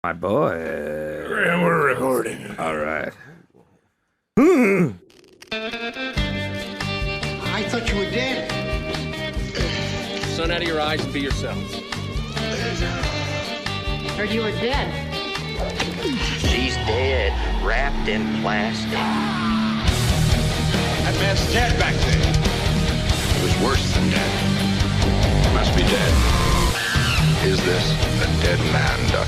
My boy. And we're recording. All right. I thought you were dead. Sun out of your eyes and be yourselves. Heard you were dead. She's dead, wrapped in plastic. That man's dead back there. It was worse than dead. Must be dead. Is this a dead man, Duck?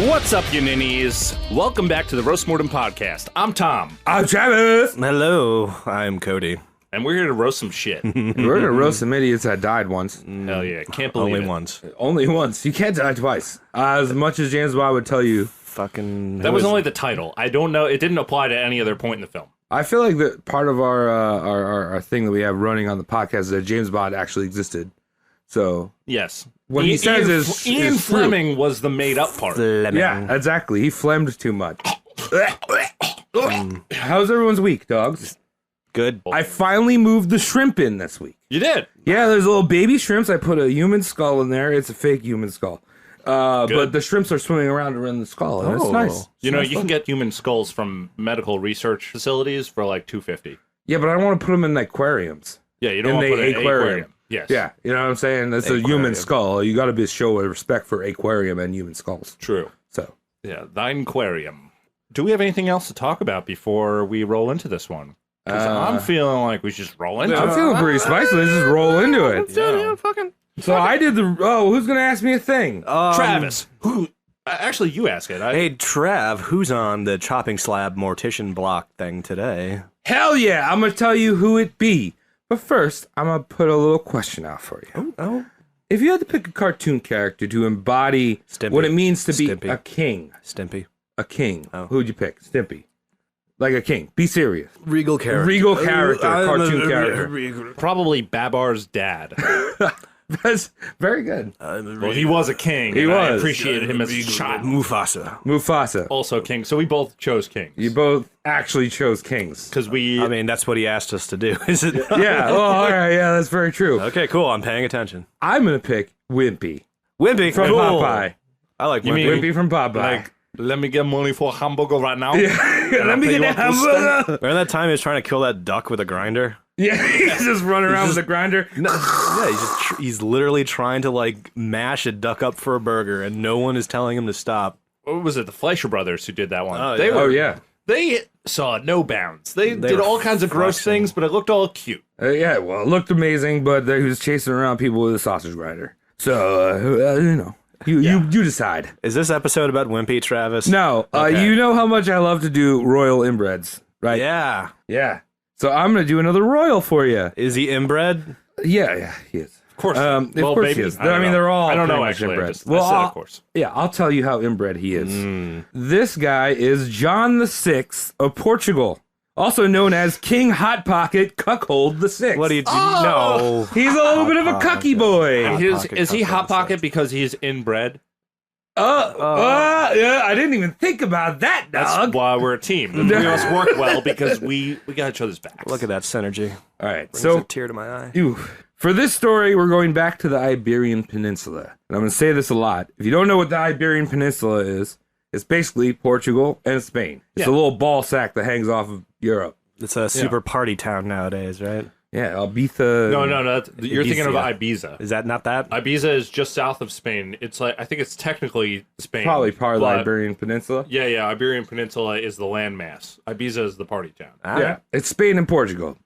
What's up, you ninnies? Welcome back to the Roast Mortem Podcast. I'm Tom. I'm Travis. Hello, I'm Cody. And we're here to roast some shit. We're going to roast some idiots that died once. Hell yeah, can't believe Only it. once. Only once. You can't die twice. As much as James Bond would tell you. Fucking. That was only the title. I don't know. It didn't apply to any other point in the film. I feel like that part of our thing that we have running on the podcast is that James Bond actually existed. So Yes. What he says Ian is true. Fleming was the made up part. yeah, exactly. He phlegmed too much. How's everyone's week, dogs? Good. I finally moved the shrimp in this week. You did. Yeah, there's little baby shrimps. I put a human skull in there. It's a fake human skull. But the shrimps are swimming around the skull, and it's nice. You know, you can get human skulls from medical research facilities for like $250. Yeah, but I don't want to put them in aquariums. Yeah, you don't In want to the put it in an aquarium. aquarium. Yes. Yeah, you know what I'm saying? That's a human skull. You got to show a respect for aquarium and human skulls. True. So, Yeah, thine aquarium. Do we have anything else to talk about before we roll into this one? Because I'm feeling like we should just roll into I'm it. feeling pretty spicy. Let's just roll into it. Fucking. So I did the. Oh, who's gonna ask me a thing? Travis, who? Actually, you ask it. Hey, Trav, who's on the chopping slab mortician block thing today? Hell yeah! I'm gonna tell you who it be. But first, I'm gonna put a little question out for you. Oh. If you had to pick a cartoon character to embody Stimpy. what it means to be Stimpy. a king, Stimpy. who would you pick? Stimpy, like a king. Be serious. Regal character. Regal character, cartoon character. Probably Babar's dad. That's very good. Well, he was a king. He and I was. appreciated him as a child. Mufasa. Also king. So we both chose kings. You both actually chose kings. Because we... I mean, that's what he asked us to do, is it? Yeah. Oh, all right. Yeah, that's very true. Okay, cool. I'm paying attention. I'm gonna pick Wimpy Wimpy. from cool. Popeye. I like You Wimpy. mean- Wimpy from Popeye. like, let me get money for a hamburger right now. Let me get that hamburger. Remember that time he was trying to kill that duck with a grinder? Yeah, he's just running around with a grinder. No, yeah, he's literally trying to like mash a duck up for a burger, and no one is telling him to stop. What was it? The Fleischer brothers who did that one. Oh, They yeah. were, Oh yeah. They saw no bounds. They did were all kinds of gross flexing. things, but it looked all cute. Yeah. Well, it looked amazing, but he was chasing around people with a sausage grinder. So you know, you decide. Is this episode about Wimpy, Travis? No, Okay. you know how much I love to do royal inbreds, right? Yeah. Yeah. So I'm gonna do another royal for you. Is he inbred? Yeah, he is. Of course. Of well, course maybe. he is. I don't I mean, know. they're all I don't know, pretty much actually. inbred. I said, of course. Yeah, I'll tell you how inbred he is. This guy is John VI of Portugal, also known as King Hot Pocket Cuckold VI. What do you do? No. He's a little bit of a cucky boy. Is he Hot Pocket because he's inbred? Yeah, I didn't even think about that, That's dog. why we're a team. The three of us work well because we got each other's backs. Look at that synergy. All right, Brings so a tear to my eye. for this story, we're going back to the Iberian Peninsula. And I'm going to say this a lot. If you don't know what the Iberian Peninsula is, it's basically Portugal and Spain. It's a little ball sack that hangs off of Europe. It's a super party town nowadays, right? Yeah, Ibiza. No, you're thinking of Ibiza. Is that not that? Ibiza is just south of Spain. It's like I think it's technically Spain. Probably part of the but- Iberian Peninsula. Yeah, Iberian Peninsula is the landmass. Ibiza is the party town. Yeah, it's Spain and Portugal.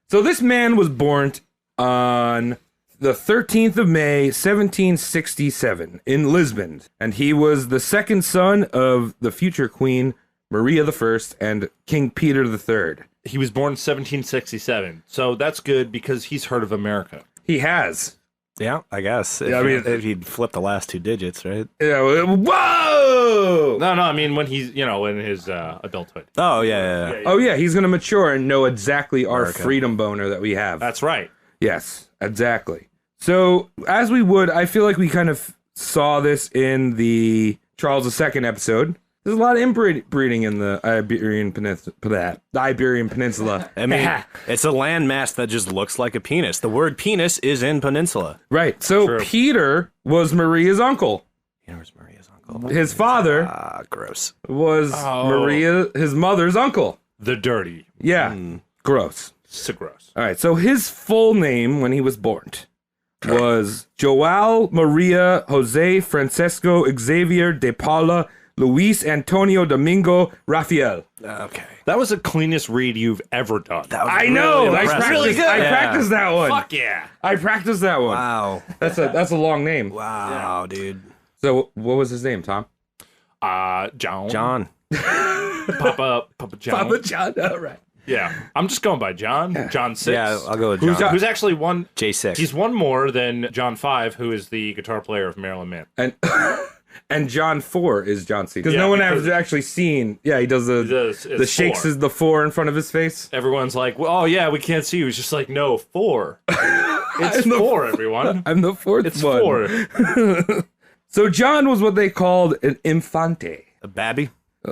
So this man was born on the 13th of May, 1767 in Lisbon. And he was the second son of the future Queen Maria I and King Peter III. He was born 1767, so that's good because he's heard of America. He has. Yeah, I guess. Yeah, I mean- if he'd flip the last two digits, right? Yeah, whoa! No, I mean when he's in his adulthood. Oh, yeah. Oh, yeah, he's going to mature and know exactly our America. freedom boner that we have. That's right. Yes, exactly. So, as we would, I feel like we kind of saw this in the Charles II episode. There's a lot of inbreeding in the Iberian Peninsula. I mean, it's a landmass that just looks like a penis. The word penis is in peninsula. Right. So True. Peter was Maria's uncle. Here's Maria's uncle. His father Gross. was his mother's uncle. The dirty. Yeah. Gross. So gross. All right. So his full name when he was born was Joao Maria Jose Francisco Xavier de Paula Luis Antonio Domingo Rafael. Okay. That was the cleanest read you've ever done. I know. I impressive. practiced, I practiced that one. Fuck yeah. I practiced that one. Wow. That's a long name. Wow, dude. So what was his name, Tom? John. John. Papa John. Papa John. All right. Yeah. I'm just going by John. John 6. Yeah, I'll go with John. Who's actually one. J6. He's one more than John 5, who is the guitar player of Marilyn Manson. And John 4 is John C. Because Yeah, no one because- has actually seen. Yeah, he does it's the shakes 4. is the 4 in front of his face. Everyone's like, well, oh, yeah, we can't see you. He's just like, no, 4. It's 4, everyone. I'm the fourth It's one. 4. So John was what they called an infante. A babby?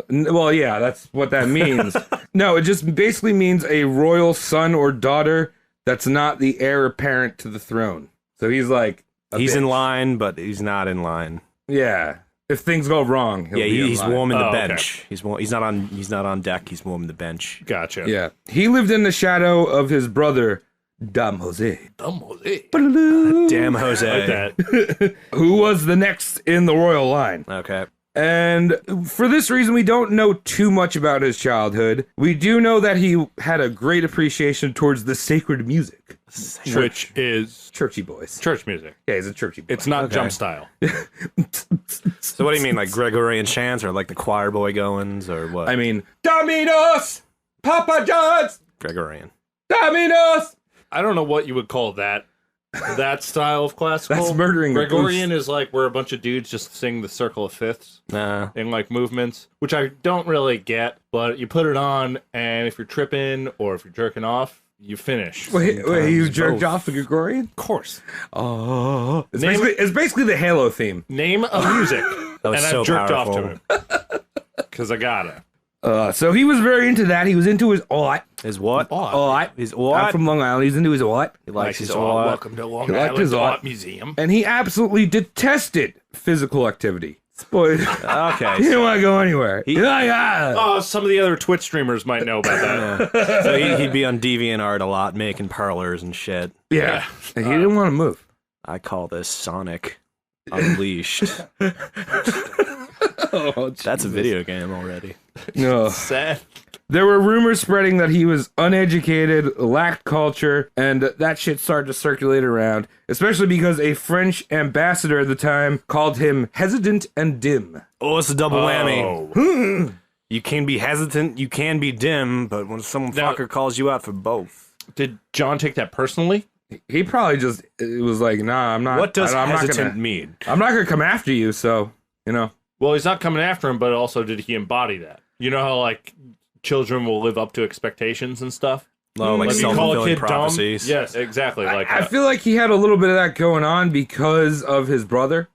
Well, yeah, that's what that means. No, it just basically means a royal son or daughter that's not the heir apparent to the throne. So he's like, He's bitch. in line, but he's not in line. Yeah. If things go wrong, he'll be in He's line. warming the Oh, okay. bench. He's not on deck. He's warming the bench. Gotcha. Yeah. He lived in the shadow of his brother, Dom Jose. Dumb Jose. Damn Jose. Like that. Who was the next in the royal line. Okay. And for this reason, we don't know too much about his childhood. We do know that he had a great appreciation towards the sacred music. Which is Churchy boys. church music. Yeah, he's a churchy boy. It's not jump style. So what do you mean, like Gregorian chants or like the choir boy goings or what? I mean, Dominos! Papa John's! Gregorian. Dominos! I don't know what you would call that style of classical. That's murdering a Gregorian is like where a bunch of dudes just sing the circle of fifths Nah. in like movements, which I don't really get, but you put it on, and if you're tripping or if you're jerking off, you finish. Wait, you Sometimes jerked both. off the Gregorian? Of course. Oh. Name- It's basically the Halo theme. Name a music. That was and so I've jerked powerful. off to it. Because I gotta. So he was very into that. He was into his art. His what? Art. His I'm what? from Long Island. He's into his art. He likes his art. what? Welcome to Long He liked Island his art. Art Museum. And he absolutely detested physical activity. Spoil. He Okay. didn't want to go anywhere. Yeah. Oh, some of the other Twitch streamers might know about that. So he'd be on DeviantArt a lot, making parlors and shit. Yeah. And he didn't want to move. I call this Sonic Unleashed. Oh, That's a video game already. no. Sad. There were rumors spreading that he was uneducated, lacked culture, and that shit started to circulate around, especially because a French ambassador at the time called him hesitant and dim. Oh, it's a double whammy. Oh. You can be hesitant, you can be dim, but when some Now- fucker calls you out for both. Did John take that personally? He probably just it was like, nah, I'm not. What does I'm hesitant not gonna, mean? I'm not gonna come after you. So Well, he's not coming after him, but also did he embody that? You know how like children will live up to expectations and stuff? Oh, like Like you call a self-fulfilling kid prophecies. dumb? Yes, exactly. Like I feel like he had a little bit of that going on because of his brother.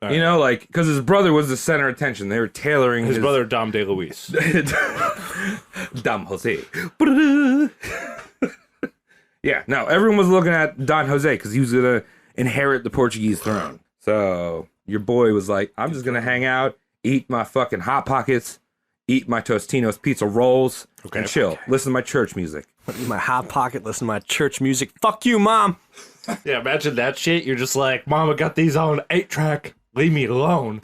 All You know, like because his brother was the center of attention. They were tailoring his brother Dom DeLuise. Dom Jose. Yeah, no, everyone was looking at Don Jose because he was gonna inherit the Portuguese throne. So your boy was like, I'm just gonna hang out, eat my fucking Hot Pockets, eat my Tostino's pizza rolls, and chill. Listen to my church music. My hot pocket, listen to my church music. Fuck you, mom. Yeah, imagine that shit. You're just like, Mom, I got these on 8-track. Leave me alone.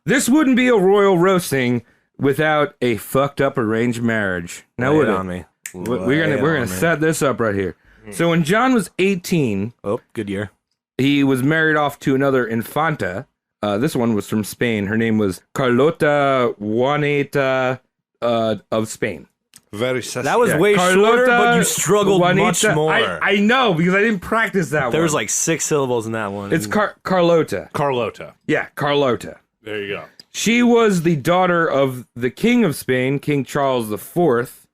This wouldn't be a royal roasting without a fucked up arranged marriage. Now Lay would it it? on me. We're gonna set this up right here. So when John was 18, Oh, good year. he was married off to another infanta. This one was from Spain. Her name was Carlota Juanita of Spain. Very sassy. That was way shorter, but you struggled much Juanita- more. I know because I didn't practice that one. There was like 6 syllables in that one. It's Carlota. Carlota. Yeah, Carlota. There you go. She was the daughter of the King of Spain, King Charles IV,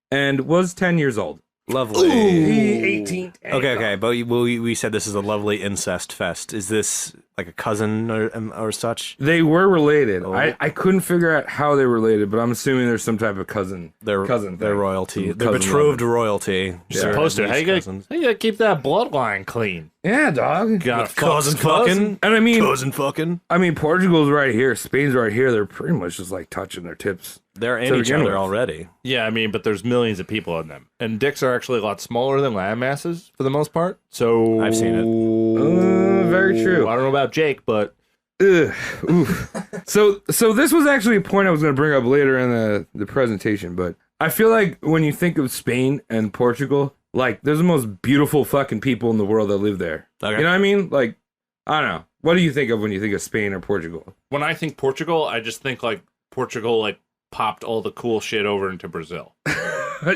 and was 10 years old. lovely. 18. Okay, but we said this is a lovely incest fest. Is this like a cousin or such? They were related. Oh. I couldn't figure out how they were related, but I'm assuming there's some type of cousin. They're cousin. They're thing. royalty. Some They're cousin betrothed loving. royalty. Yeah. Supposed to. Niece How you gotta keep that bloodline clean? Yeah, dog. Got Cousin fucking. And I mean, Cousin fucking. Portugal's right here. Spain's right here. They're pretty much just like touching their tips. They're To in each begin other with. already. Yeah, I mean, but there's millions of people in them, and dicks are actually a lot smaller than land masses for the most part. So I've seen it. Very true. I don't know about Jake, but Ugh, oof. So this was actually a point I was going to bring up later in the presentation, but I feel like when you think of Spain and Portugal, like there's the most beautiful fucking people in the world that live there. Okay. You know what I mean? Like, I don't know. What do you think of when you think of Spain or Portugal? when I think Portugal, I just think like Portugal like popped all the cool shit over into Brazil.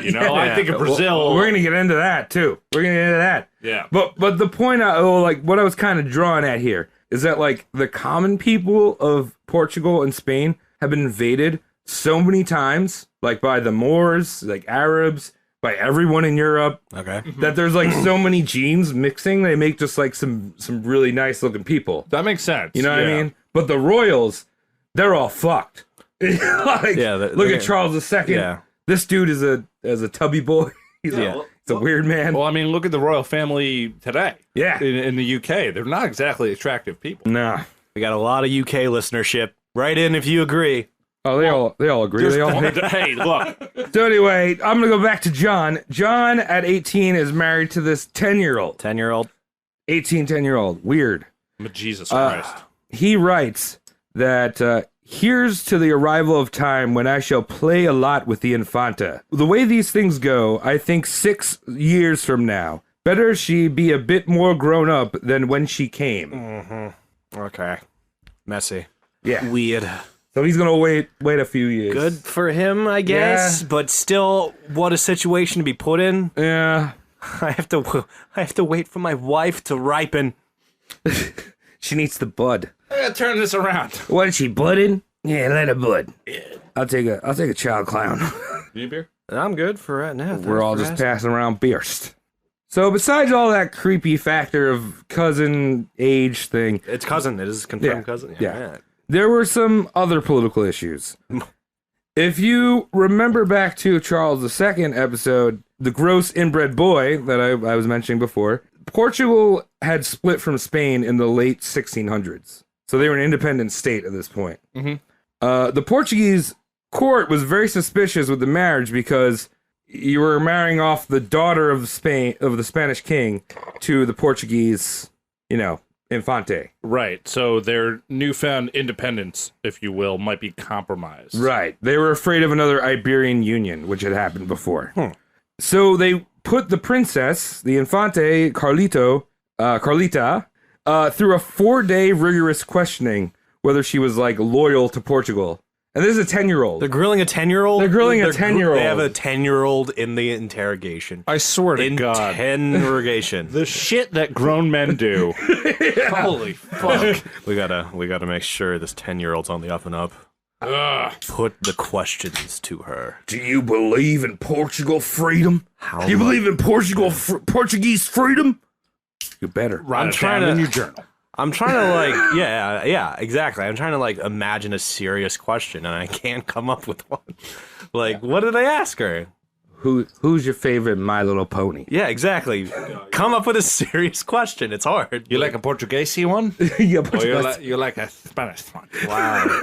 You know, I think of Brazil. Well, we're going to get into that too. We're going to get into that. Yeah. But the point, what I was kind of drawing at here is that like the common people of Portugal and Spain have been invaded so many times, like by the Moors, like Arabs, by everyone in Europe, Okay. that there's like so many genes mixing. They make just like some really nice looking people. That makes sense. You know what I mean? But the royals, they're all fucked. Like, Yeah, look at Charles II. Yeah. This dude is a tubby boy. He's Yeah. a weird man. Well, I mean, look at the royal family today. Yeah. In the UK, they're not exactly attractive people. Nah. We got a lot of UK listenership. Write in if you agree. Oh, they all agree. They all hate. Hey, look. So anyway, I'm gonna go back to John. John at 18 is married to this 10-year-old. 10-year-old. 10-year-old. Weird. Jesus Christ. He writes that here's to the arrival of time when I shall play a lot with the Infanta. The way these things go, I think 6 years from now, better she be a bit more grown up than when she came. Okay. Messy. Yeah. Weird. So he's gonna wait a few years. Good for him, I guess. Yeah. But still, what a situation to be put in. Yeah. I have to wait for my wife to ripen. She needs the bud. I gotta turn this around. What is she budding? Yeah, let her bud. I'll take a child clown. You beer? I'm good for right now. We're all just passing around Beerst. So besides all that creepy factor of cousin age thing, It's cousin. It is confirmed Yeah. cousin. Yeah. there were some other political issues. If you remember back to Charles II episode, the gross inbred boy that I was mentioning before, Portugal had split from Spain in the late 1600s. So they were an independent state at this point. The Portuguese court was very suspicious with the marriage because you were marrying off the daughter of the Spanish king to the Portuguese, Infante. Right. So their newfound independence, if you will, might be compromised. Right. They were afraid of another Iberian Union, which had happened before. So they put the princess, the Infante Carlita, through a 4-day rigorous questioning whether she was loyal to Portugal. And this is a 10-year-old. They're grilling a 10-year-old? They're grilling a 10-year-old. They have a 10-year-old in the interrogation. I swear to God. Interrogation. The shit that grown men do. Holy fuck. We gotta make sure this 10-year-old's on the up and up. Put the questions to her. Do you believe in Portugal freedom? How Do you much- believe in Portuguese freedom? You better. I'm trying to- in your journal. I'm trying to yeah, exactly. I'm trying to imagine a serious question, and I can't come up with one. What did I ask her? Who's your favorite My Little Pony? Yeah, exactly. Come up with a serious question. It's hard. You like a Portuguese one? Yeah, Or you like a Spanish one? Wow.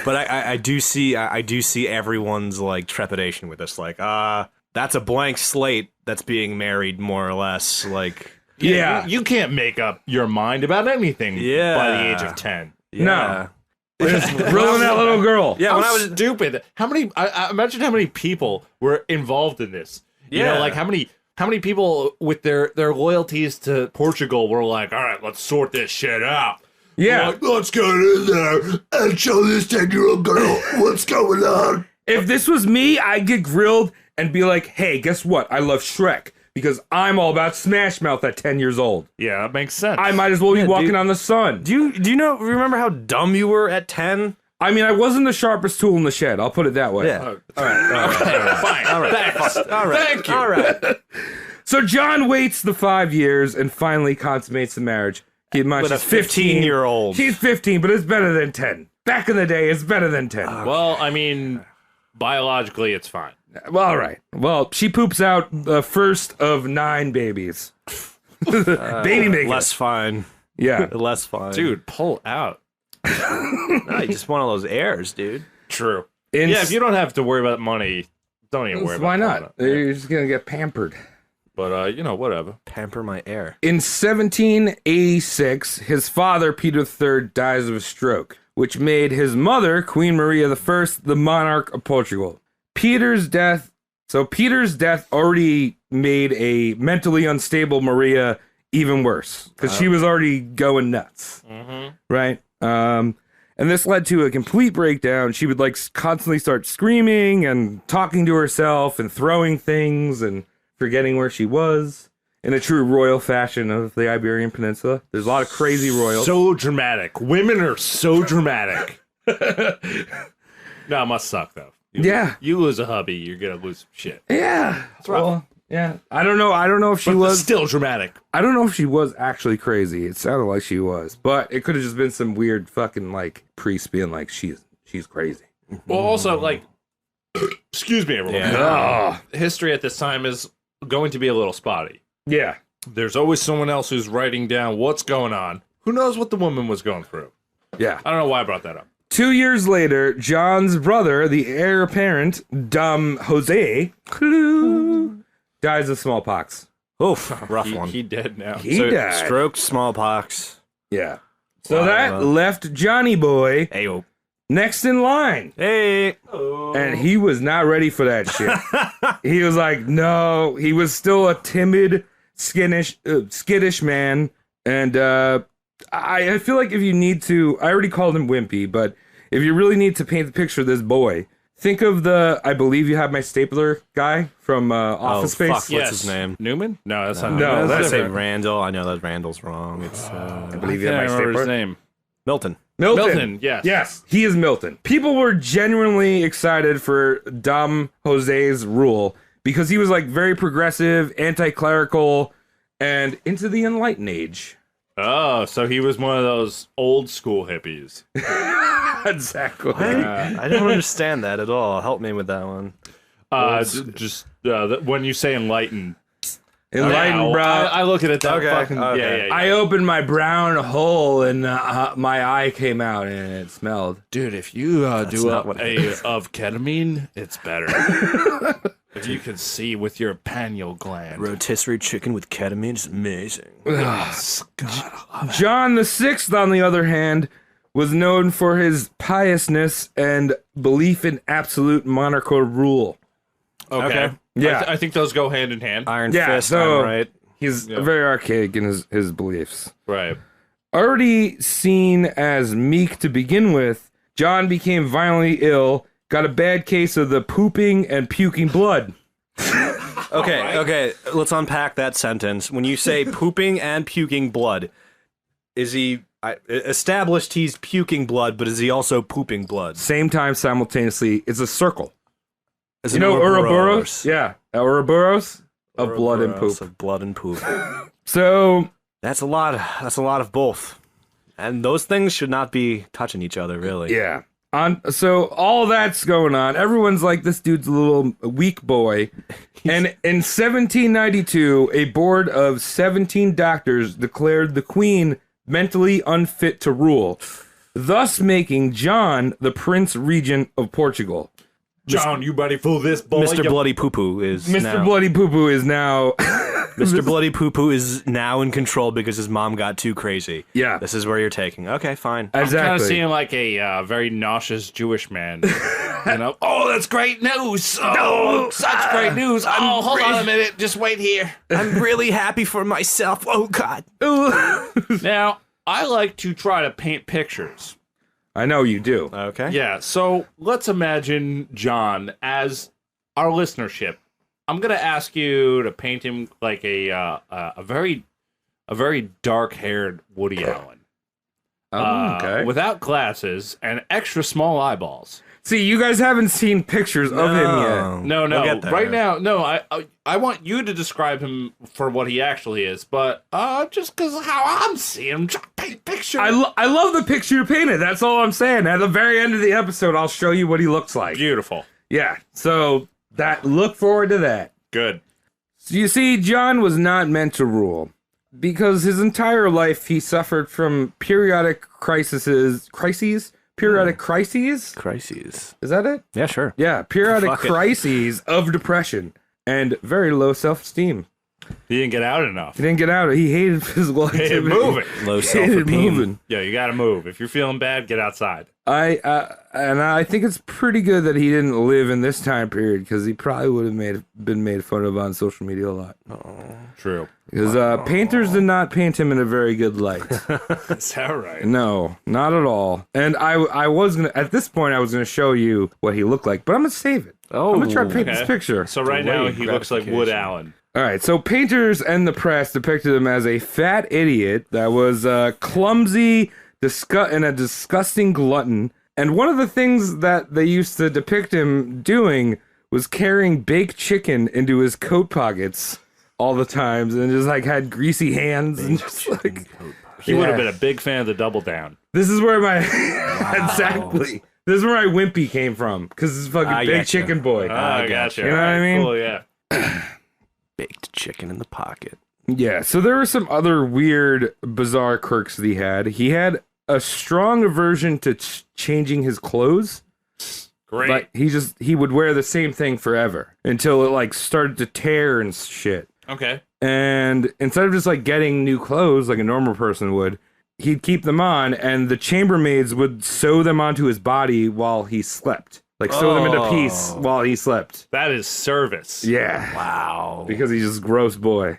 But I do see everyone's trepidation with this. That's a blank slate that's being married, more or less. Yeah. You can't make up your mind about anything by the age of 10. No. Just grilling that little girl. Yeah, when I was stupid. How many? I imagine how many people were involved in this. You know, how many people with their loyalties to Portugal were like, all right, let's sort this shit out. Yeah. Let's get in there and show this 10-year-old girl what's going on. If this was me, I'd get grilled and be like, hey, guess what? I love Shrek because I'm all about Smash Mouth at 10 years old. Yeah, that makes sense. I might as well be walking dude. on the sun. Do you remember how dumb you were at 10? I mean, I wasn't the sharpest tool in the shed. I'll put it that way. Yeah. Fine. All right. Thanks. All right. Thank you. All right. So John waits the 5 years and finally consummates the marriage. Keep in mind, With a she's 15. 15-year-old. She's 15, but it's better than 10. Back in the day, it's better than 10. Well, I mean, biologically, it's fine. Well, all right. Well, she poops out the first of 9 babies. Baby maker. Less fine. Yeah. Less fine. Dude, pull out. No, you just want all those heirs, dude. True. In Yeah, if you don't have to worry about money, don't even worry about why pulling not? out. You're just going to get pampered. But, whatever. Pamper my heir. In 1786, his father, Peter III, dies of a stroke, which made his mother, Queen Maria I, the monarch of Portugal. Peter's death already made a mentally unstable Maria even worse, because she was already going nuts, right? And this led to a complete breakdown. She would constantly start screaming and talking to herself and throwing things and forgetting where she was, in a true royal fashion of the Iberian Peninsula. There's a lot of crazy royals. So dramatic. Women are so dramatic. No, it must suck, though. You lose a hubby, you're going to lose some shit. Yeah. Well, yeah. I don't know if she But was still dramatic. I don't know if she was actually crazy. It sounded like she was, but it could have just been some weird fucking priest being like, she's crazy. Well, also, excuse me, everyone. Yeah. History at this time is going to be a little spotty. Yeah. There's always someone else who's writing down what's going on. Who knows what the woman was going through? Yeah. I don't know why I brought that up. 2 years later, John's brother, the heir apparent, Dom Jose, dies of smallpox. Oof, rough one. He dead now. He died. Stroke, smallpox. Yeah. So that left Johnny Boy Ayo. next in line. Hey. And he was not ready for that shit. He was like, no. He was still a timid, skittish man. And I feel like if you need to, I already called him wimpy, but if you really need to paint the picture of this boy, think of I believe you have my stapler guy from Office Space. Fuck, what's his name? Newman? No, that's not No, Newman. that's I say different. Randall. I know that Randall's wrong. It's I believe you I have my can't remember his stapler. name. Milton. Milton, yes. Yes, he is Milton. People were genuinely excited for Dom Jose's rule because he was very progressive, anti-clerical, and into the Enlightened Age. Oh, so he was one of those old school hippies. Exactly. I don't understand that at all. Help me with that one. When you say enlightened. Enlightened, Now, bro. I look at it that Okay, fucking... okay. Yeah. I opened my brown hole and my eye came out and it smelled. Dude, if you do not what of ketamine, it's better. If you can see with your pineal gland. Rotisserie chicken with ketamine is amazing. John VI, on the other hand, was known for his piousness and belief in absolute monarchical rule. Okay. Yeah. I think those go hand in hand. Iron Yeah, Fist, so- I'm right. He's very archaic in his beliefs. Right. Already seen as meek to begin with, John became violently ill, got a bad case of the pooping and puking blood. Okay, let's unpack that sentence. When you say pooping and puking blood, is he established he's puking blood, but is he also pooping blood? Same time, simultaneously, it's a circle. As You in know Ouroboros? Ouroboros? Yeah, Ouroboros of blood and Ouroboros poop. of blood and poop. So, That's a lot of both. And those things should not be touching each other, really. yeah. So all that's going on. Everyone's like, this dude's a little weak boy. And in 1792, a board of 17 doctors declared the queen mentally unfit to rule, thus making John the Prince Regent of Portugal. John, you ready for this, boy? Mr. Bloody Poo Poo is Mr. now. Bloody Poo Poo is now... Mr. Bloody Poo Poo is now in control because his mom got too crazy. Yeah. This is where you're taking. Okay, fine. I'm kind of Exactly. seeing like a very nauseous Jewish man. You know? Oh, that's great news. Oh, such great news. Oh, hold on a minute. Just wait here. I'm really happy for myself. Oh, God. Now, I like to try to paint pictures. I know you do. Okay. Yeah, so let's imagine John as our listenership. I'm gonna ask you to paint him like a very dark-haired Woody Allen, Oh, okay. without glasses and extra small eyeballs. See, you guys haven't seen pictures of him yet. No, We'll get there. right now, no. I want you to describe him for what he actually is, but just because how I'm seeing him, just paint a picture. I love the picture you painted. That's all I'm saying. At the very end of the episode, I'll show you what he looks like. Beautiful. Yeah. So look forward to that. Good. So you see, John was not meant to rule because his entire life he suffered from periodic crises. Periodic crises? Crises. Is that it? Yeah, sure. Yeah, periodic Fuck it. crises of depression and very low self-esteem. He didn't get out enough. He didn't get out. He hated physical Hey, activity. moving. Low He hated self-esteem. moving. Yeah, you got to move. If you're feeling bad, get outside. I think it's pretty good that he didn't live in this time period because he probably would have been made fun of on social media a lot. True. Because painters did not paint him in a very good light. Is that right? No, not at all. And I was gonna at this point I was gonna show you what he looked like, but I'm gonna save it. Oh, I'm gonna try to paint Okay. this picture. So right now Delayed he looks like Wood gratification. Allen. All right, so painters and the press depicted him as a fat idiot that was clumsy, and a disgusting glutton. And one of the things that they used to depict him doing was carrying baked chicken into his coat pockets all the times, and just like had greasy hands and just like. He would have Yeah. been a big fan of the Double Down. This is where my exactly. This is where my wimpy came from because it's fucking I big gotcha. chicken boy. I gotcha. You know what I mean? Cool, yeah. Baked chicken in the pocket. Yeah, so there were some other weird, bizarre quirks that he had. He had a strong aversion to changing his clothes. Great. Like he would wear the same thing forever until it like started to tear and shit. Okay. And instead of just like getting new clothes like a normal person would, he'd keep them on, and the chambermaids would sew them onto his body while he slept. Like sew them into piece while he slept. That is service. Yeah. Wow. Because he's just gross boy.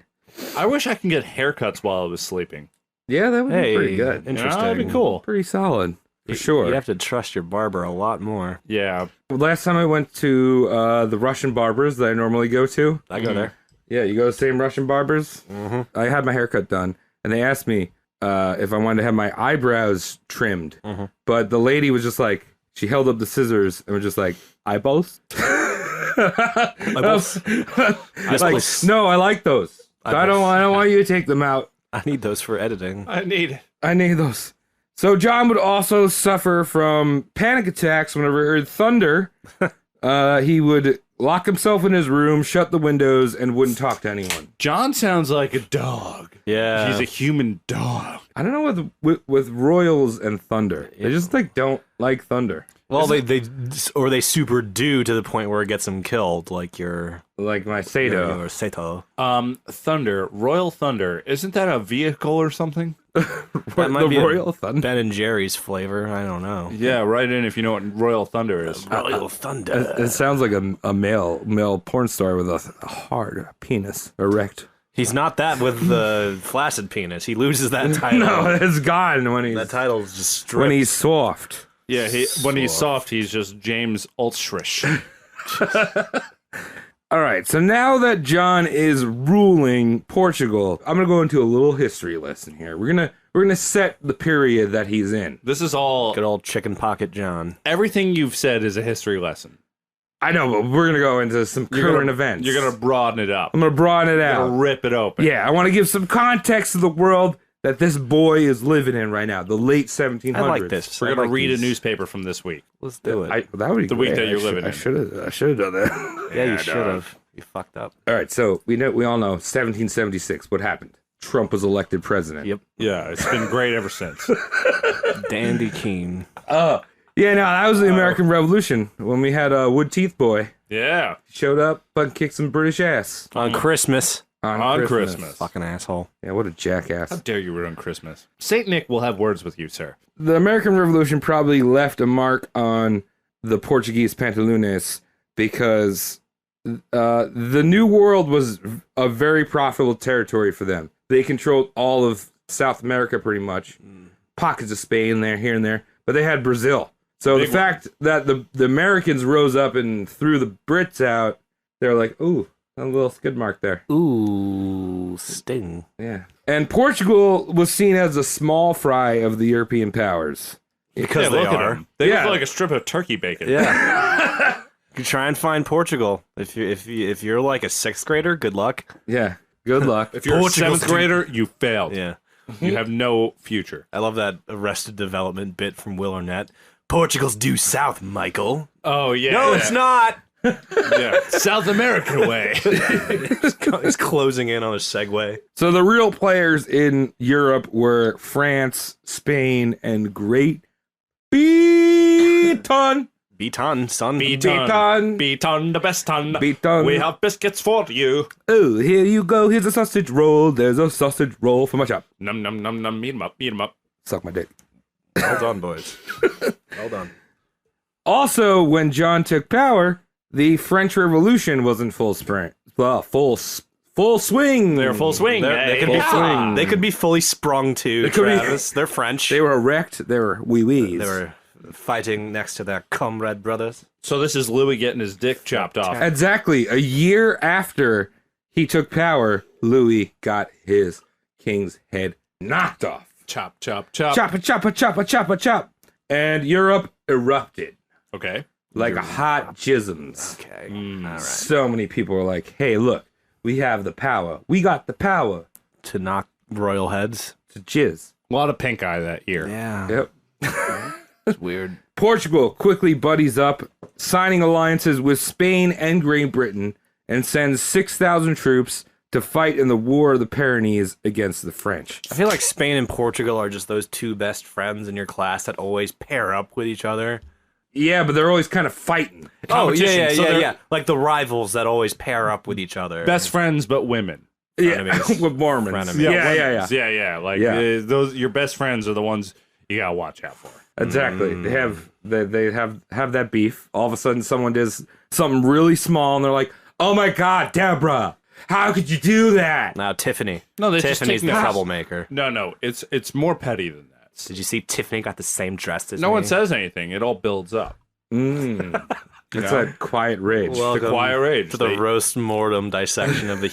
I wish I can get haircuts while I was sleeping. Yeah, that would be Hey, pretty good. interesting. That'd be cool. Pretty solid. For sure. You have to trust your barber a lot more. Yeah. Last time I went to the Russian barbers that I normally go to. I go there. Yeah, you go to the same Russian barbers? Mm-hmm. I had my haircut done, and they asked me if I wanted to have my eyebrows trimmed. Mm-hmm. But the lady was just like, she held up the scissors and was just like, eyeballs? Eyeballs? Yes, Like, please. no, I like those. I don't want you to take them out. I need those for editing. I need I need those. So John would also suffer from panic attacks whenever he heard thunder. He would lock himself in his room, shut the windows, and wouldn't talk to anyone. John sounds like a dog. Yeah. He's a human dog. I don't know with royals and thunder. They just like don't like thunder. Well, they super do to the point where it gets them killed, like your Like my Sato. Sato. Thunder, Royal Thunder. Isn't that a vehicle or something? That might the be royal thunder. Ben and Jerry's flavor. I don't know. Yeah, write in if you know what Royal Thunder is. Royal Thunder. It sounds like a male porn star with a hard penis erect. He's not that with the flaccid penis. He loses that title. No, it's gone when he's That title's just stripped. when he's soft. Yeah, when he's soft, he's just James Ulstrich. All right, so now that John is ruling Portugal, I'm gonna go into a little history lesson here. We're gonna set the period that he's in. This is all. Good old chicken pocket John. Everything you've said is a history lesson. I know, but we're gonna go into some current events. You're gonna broaden it up. I'm gonna broaden it You're out. gonna rip it open. Yeah, I want to give some context to the world that this boy is living in right now, the late 1700s. I like this. We're I gonna like read these. a newspaper from this week. Let's do it. That would be The week great. that you're living I in. should have done that. yeah, you should have. You fucked up. All right, so we all know 1776. What happened? Trump was elected president. Yep. Yeah, it's been great ever since. Dandy Keen. Yeah, no, that was the American Revolution when we had a wood teeth boy. Yeah, Showed up, but kicked some British ass On Christmas. on Christmas. Fucking asshole. Yeah, what a jackass. How dare you ruin Christmas? Saint Nick will have words with you, sir. The American Revolution probably left a mark on the Portuguese Pantalones because the New World was a very profitable territory for them. They controlled all of South America pretty much, pockets of Spain there, here and there, but they had Brazil. So the fact that the Americans rose up and threw the Brits out, they're like, ooh, a little skid mark there. Ooh, sting. Yeah. And Portugal was seen as a small fry of the European powers. Because they look at are. them. They Yeah. look like a strip of turkey bacon. Yeah. You try and find Portugal. If you're like a 6th grader, good luck. Yeah. Good luck. If you're Portugal's a 7th grader, you failed. Yeah. You have no future. I love that Arrested Development bit from Will Arnett. Portugal's due south, Michael. Oh, yeah. No, it's not. Yeah. South America way. He's closing in on a segue. So the real players in Europe were France, Spain, and Great Britain. Beaton, son. Beaton. Beaton, the best ton. Beaton. We have biscuits for you. Oh, here you go. Here's a sausage roll. There's a sausage roll for my chop. Num, num, num, num. Meet 'em up. Meet 'em up. Suck my dick. Well done, boys. Well done. Also, when John took power, the French Revolution was in full sprint. Well, full swing. They're full swing. They could Full be swing. They could be fully sprung too, could be- Travis. They're French. They were erect. They were wee-wees. They were fighting next to their comrade brothers. So this is Louis getting his dick chopped off. Exactly. A year after he took power, Louis got his king's head knocked off. Chop, chop, chop. Choppa, choppa, choppa, choppa, chop. And Europe erupted Okay. like a hot jisms. Okay. All right. So many people were like, hey, look, we have the power. We got the power To knock royal heads. to jizz. A lot of pink eye that year. Yeah. Yep. It's weird. Portugal quickly buddies up, signing alliances with Spain and Great Britain, and sends 6,000 troops to fight in the War of the Pyrenees against the French. I feel like Spain and Portugal are just those two best friends in your class that always pair up with each other. Yeah, but they're always kind of fighting. Oh, yeah, So they're yeah. Like the rivals that always pair up with each other. Best friends, but women. Yeah, Frenemies. with Mormons. Frenemies. Yeah, women's. Yeah. Like Yeah. those, your best friends are the ones you gotta watch out for. Exactly. They have that beef. All of a sudden, someone does something really small, and they're like, "Oh my God, Deborah, how could you do that?" Now Tiffany. No, they just Tiffany's take the notes. troublemaker. No, it's more petty than that. Did you see Tiffany got the same dress as No me? one says anything. It all builds up. It's a quiet rage. Welcome quiet rage. to the They- roast mortem dissection of the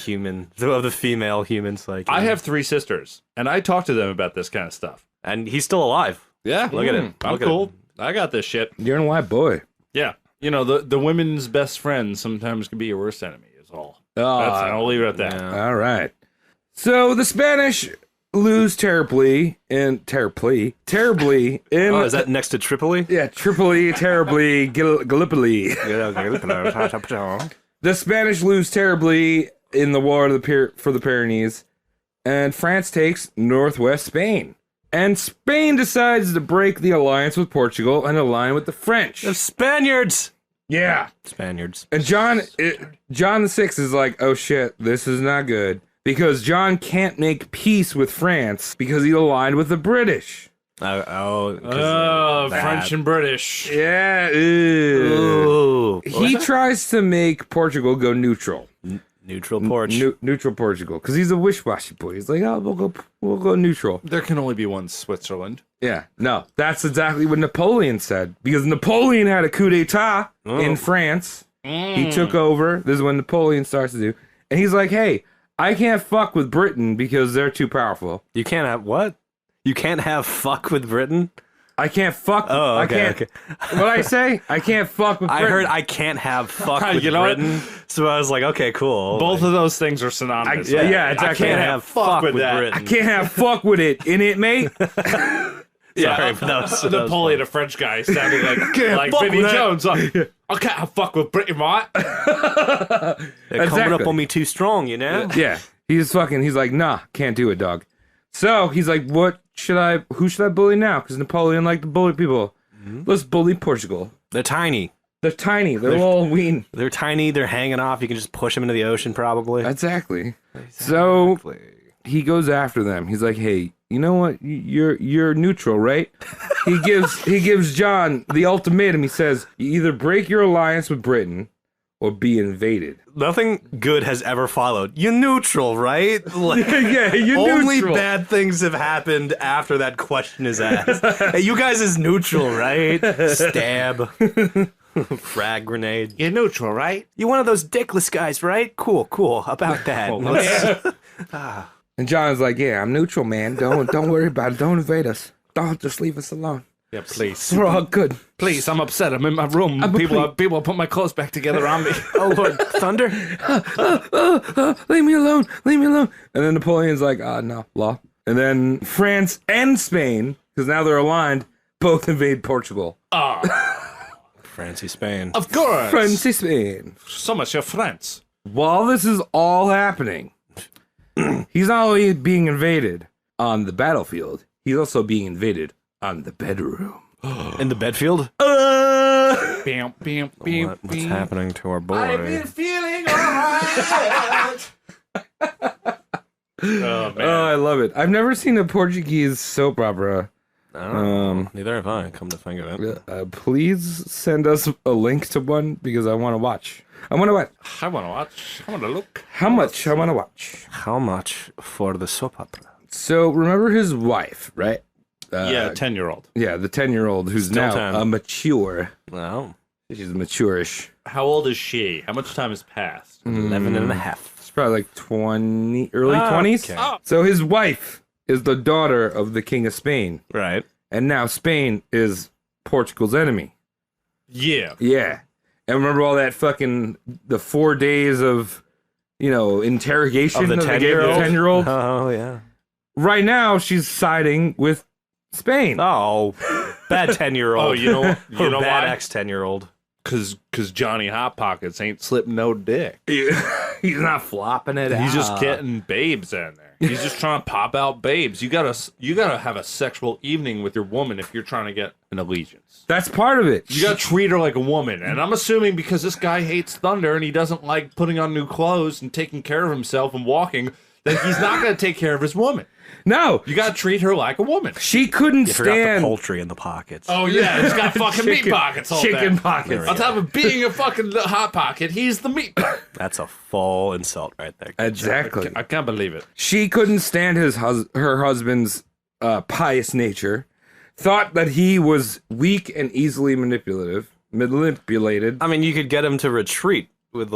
female human psyche. I have 3 sisters, and I talk to them about this kind of stuff. and he's still alive. Yeah, Look at it. I'm Look at cool. I got this shit. You're a white boy. Yeah, you know the women's best friend sometimes can be your worst enemy. Is all. I'll leave it at that. Yeah. All right. So the Spanish lose terribly in Oh, is that next to Tripoli? yeah, Tripoli, terribly, Gallipoli. The Spanish lose terribly in the war of for the Pyrenees, and France takes northwest Spain. And Spain decides to break the alliance with Portugal and align with the French. The Spaniards! Yeah. Spaniards. And John VI is like, oh shit, this is not good. Because John can't make peace with France because he aligned with the British. Oh, French and British. Yeah. Ooh. He tries to make Portugal go neutral. Neutral porch. Neutral Portugal. Because he's a wish-washy boy. He's like, oh, we'll go neutral. There can only be one Switzerland. Yeah. No, that's exactly what Napoleon said. Because Napoleon had a coup d'etat in France. He took over. This is when Napoleon starts to do. And he's like, hey, I can't fuck with Britain because they're too powerful. You can't have what? You can't have fuck with Britain? I can't fuck. Oh, okay, I can't. What I say? I can't fuck with I Britain. heard I can't have fuck with You know what? Britain. So I was like, okay, cool. Both of those things are synonymous. Yeah, right? exactly. I can't have fuck with that. Britain. I can't have fuck with it in it, mate. Sorry, but that was Napoleon, a French guy, sounding like fuck Vinny with that. Jones. I can't have fuck with Britain, right? They're coming Exactly. up on me too strong, you know? Yeah, he's like, nah, can't do it, dog. So he's like, who should I bully now? Because Napoleon liked to bully people. Let's bully Portugal. They're tiny. They're tiny. They're little ween. They're tiny. They're hanging off. You can just push them into the ocean, probably. Exactly. So he goes after them. He's like, hey, you know what? You're neutral, right? He gives John the ultimatum. He says, you either break your alliance with Britain or be invaded. Nothing good has ever followed. You're neutral, right? Like, Yeah, you're only neutral. bad things have happened after that question is asked. Hey, you guys is neutral, right? Stab. Frag grenade. You're neutral, right? You're one of those dickless guys, right? Cool. About that. And John's like, yeah, I'm neutral, man. Don't worry about it. Don't invade us. Don't just leave us alone. Yeah, please. We're all good. Please, I'm upset. I'm in my room. People put my clothes back together on me. Oh, Lord, thunder. Leave me alone. Leave me alone. And then Napoleon's like, no, law. And then France and Spain, because now they're aligned, both invade Portugal. Francie, Spain. Of course. France and Spain. So much your friends. While this is all happening, he's not only being invaded on the battlefield, he's also being invaded on the bedroom. In the bedfield? Bam, bam, bam, What's happening to our boy? I've been feeling alright. Oh, man. Oh, I love it. I've never seen a Portuguese soap opera. I don't know. Neither have I, come to think of it. Please send us a link to one because I want to watch. I want to watch. I want to watch. I want to look. How much I want to watch. How much for the soap opera? So remember his wife, right? Yeah, 10-year-old. Yeah, the 10-year-old who's Still now 10. a mature. Well, She's mature-ish. How old is she? How much time has passed? 11 and a half. It's probably like 20, early 20s. Okay. So his wife is the daughter of the King of Spain. Right. And now Spain is Portugal's enemy. Yeah. Yeah. And remember all that the 4 days of, interrogation Of the 10-year-old? 10-year-old? Oh, yeah. Right now, she's siding with Spain. Oh, bad 10-year-old. Oh, you know Or why? bad ex-10-year-old. Because Johnny Hot Pockets ain't slipping no dick. He's not flopping it out. He's just getting babes in there. He's just trying to pop out babes. You gotta have a sexual evening with your woman if you're trying to get an allegiance. That's part of it. You gotta treat her like a woman. And I'm assuming because this guy hates thunder and he doesn't like putting on new clothes and taking care of himself and walking, that he's not gonna take care of his woman. No. You gotta treat her like a woman. She couldn't You forgot the stand poultry in the pockets. Oh yeah, he's got fucking meat pockets all chicken day. pockets. On top of being a fucking hot pocket, he's the meat pocket. That's a full insult right there. Exactly. I can't believe it. She couldn't stand her husband's pious nature, thought that he was weak and easily manipulated. I mean, you could get him to retreat with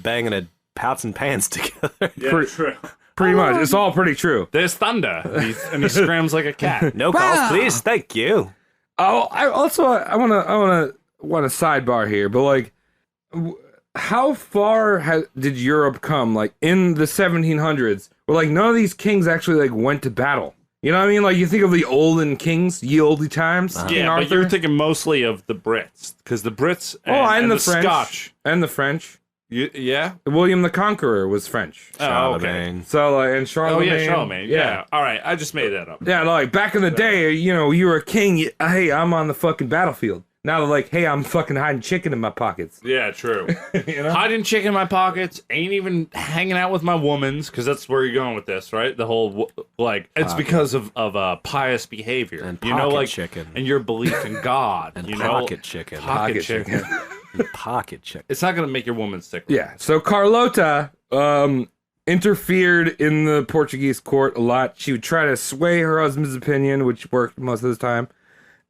banging a pots and pans together. Yeah, true. Pretty much. It's all pretty true. There's thunder, and he screams like a cat. No calls, please. Thank you. Oh, I want to sidebar here, but like, how far did Europe come? Like in the 1700s, where like none of these kings actually like went to battle. You know what I mean? Like you think of the olden kings, ye olde times. King Yeah, Arthur. but you're thinking mostly of the Brits, because the Brits and the French, Scotch. and the French. Yeah. William the Conqueror was French. Oh, okay. Charlemagne. So like, and Charlemagne. Oh yeah, Charlemagne. Yeah. All right, I just made that up. Yeah, like back in the day, you were a king. Hey, I'm on the fucking battlefield. Now they're like, hey, I'm fucking hiding chicken in my pockets. Yeah, true. You know? Hiding chicken in my pockets, ain't even hanging out with my womans, because that's where you're going with this, right? The whole, like, it's because of pious behavior. And you know, pocket like, chicken. And your belief in God. And you pocket chicken. Pocket chicken. Pocket chicken. It's not going to make your woman sick. Yeah. So Carlota interfered in the Portuguese court a lot. She would try to sway her husband's opinion, which worked most of the time.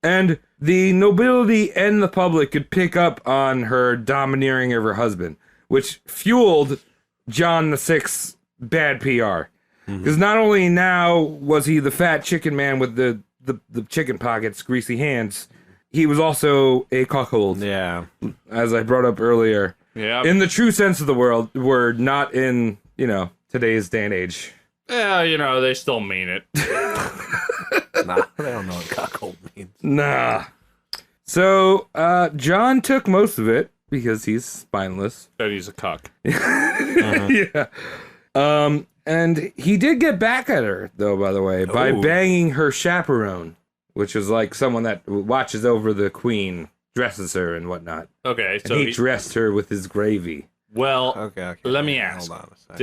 And the nobility and the public could pick up on her domineering of her husband, which fueled John VI's bad PR. Because not only now was he the fat chicken man with the chicken pockets, greasy hands, he was also a cuckold, Yeah. as I brought up earlier. Yeah. In the true sense of the word, not in, today's day and age. Yeah, they still mean it. Nah, they don't know what cuckold means. Nah. So, John took most of it because he's spineless. That he's a cuck. Yeah. And he did get back at her, though, by the way, by Ooh. banging her chaperone, which is like someone that watches over the queen, dresses her and whatnot. Okay, And so he dressed her with his gravy. well, Okay. let me ask. Hold on a second.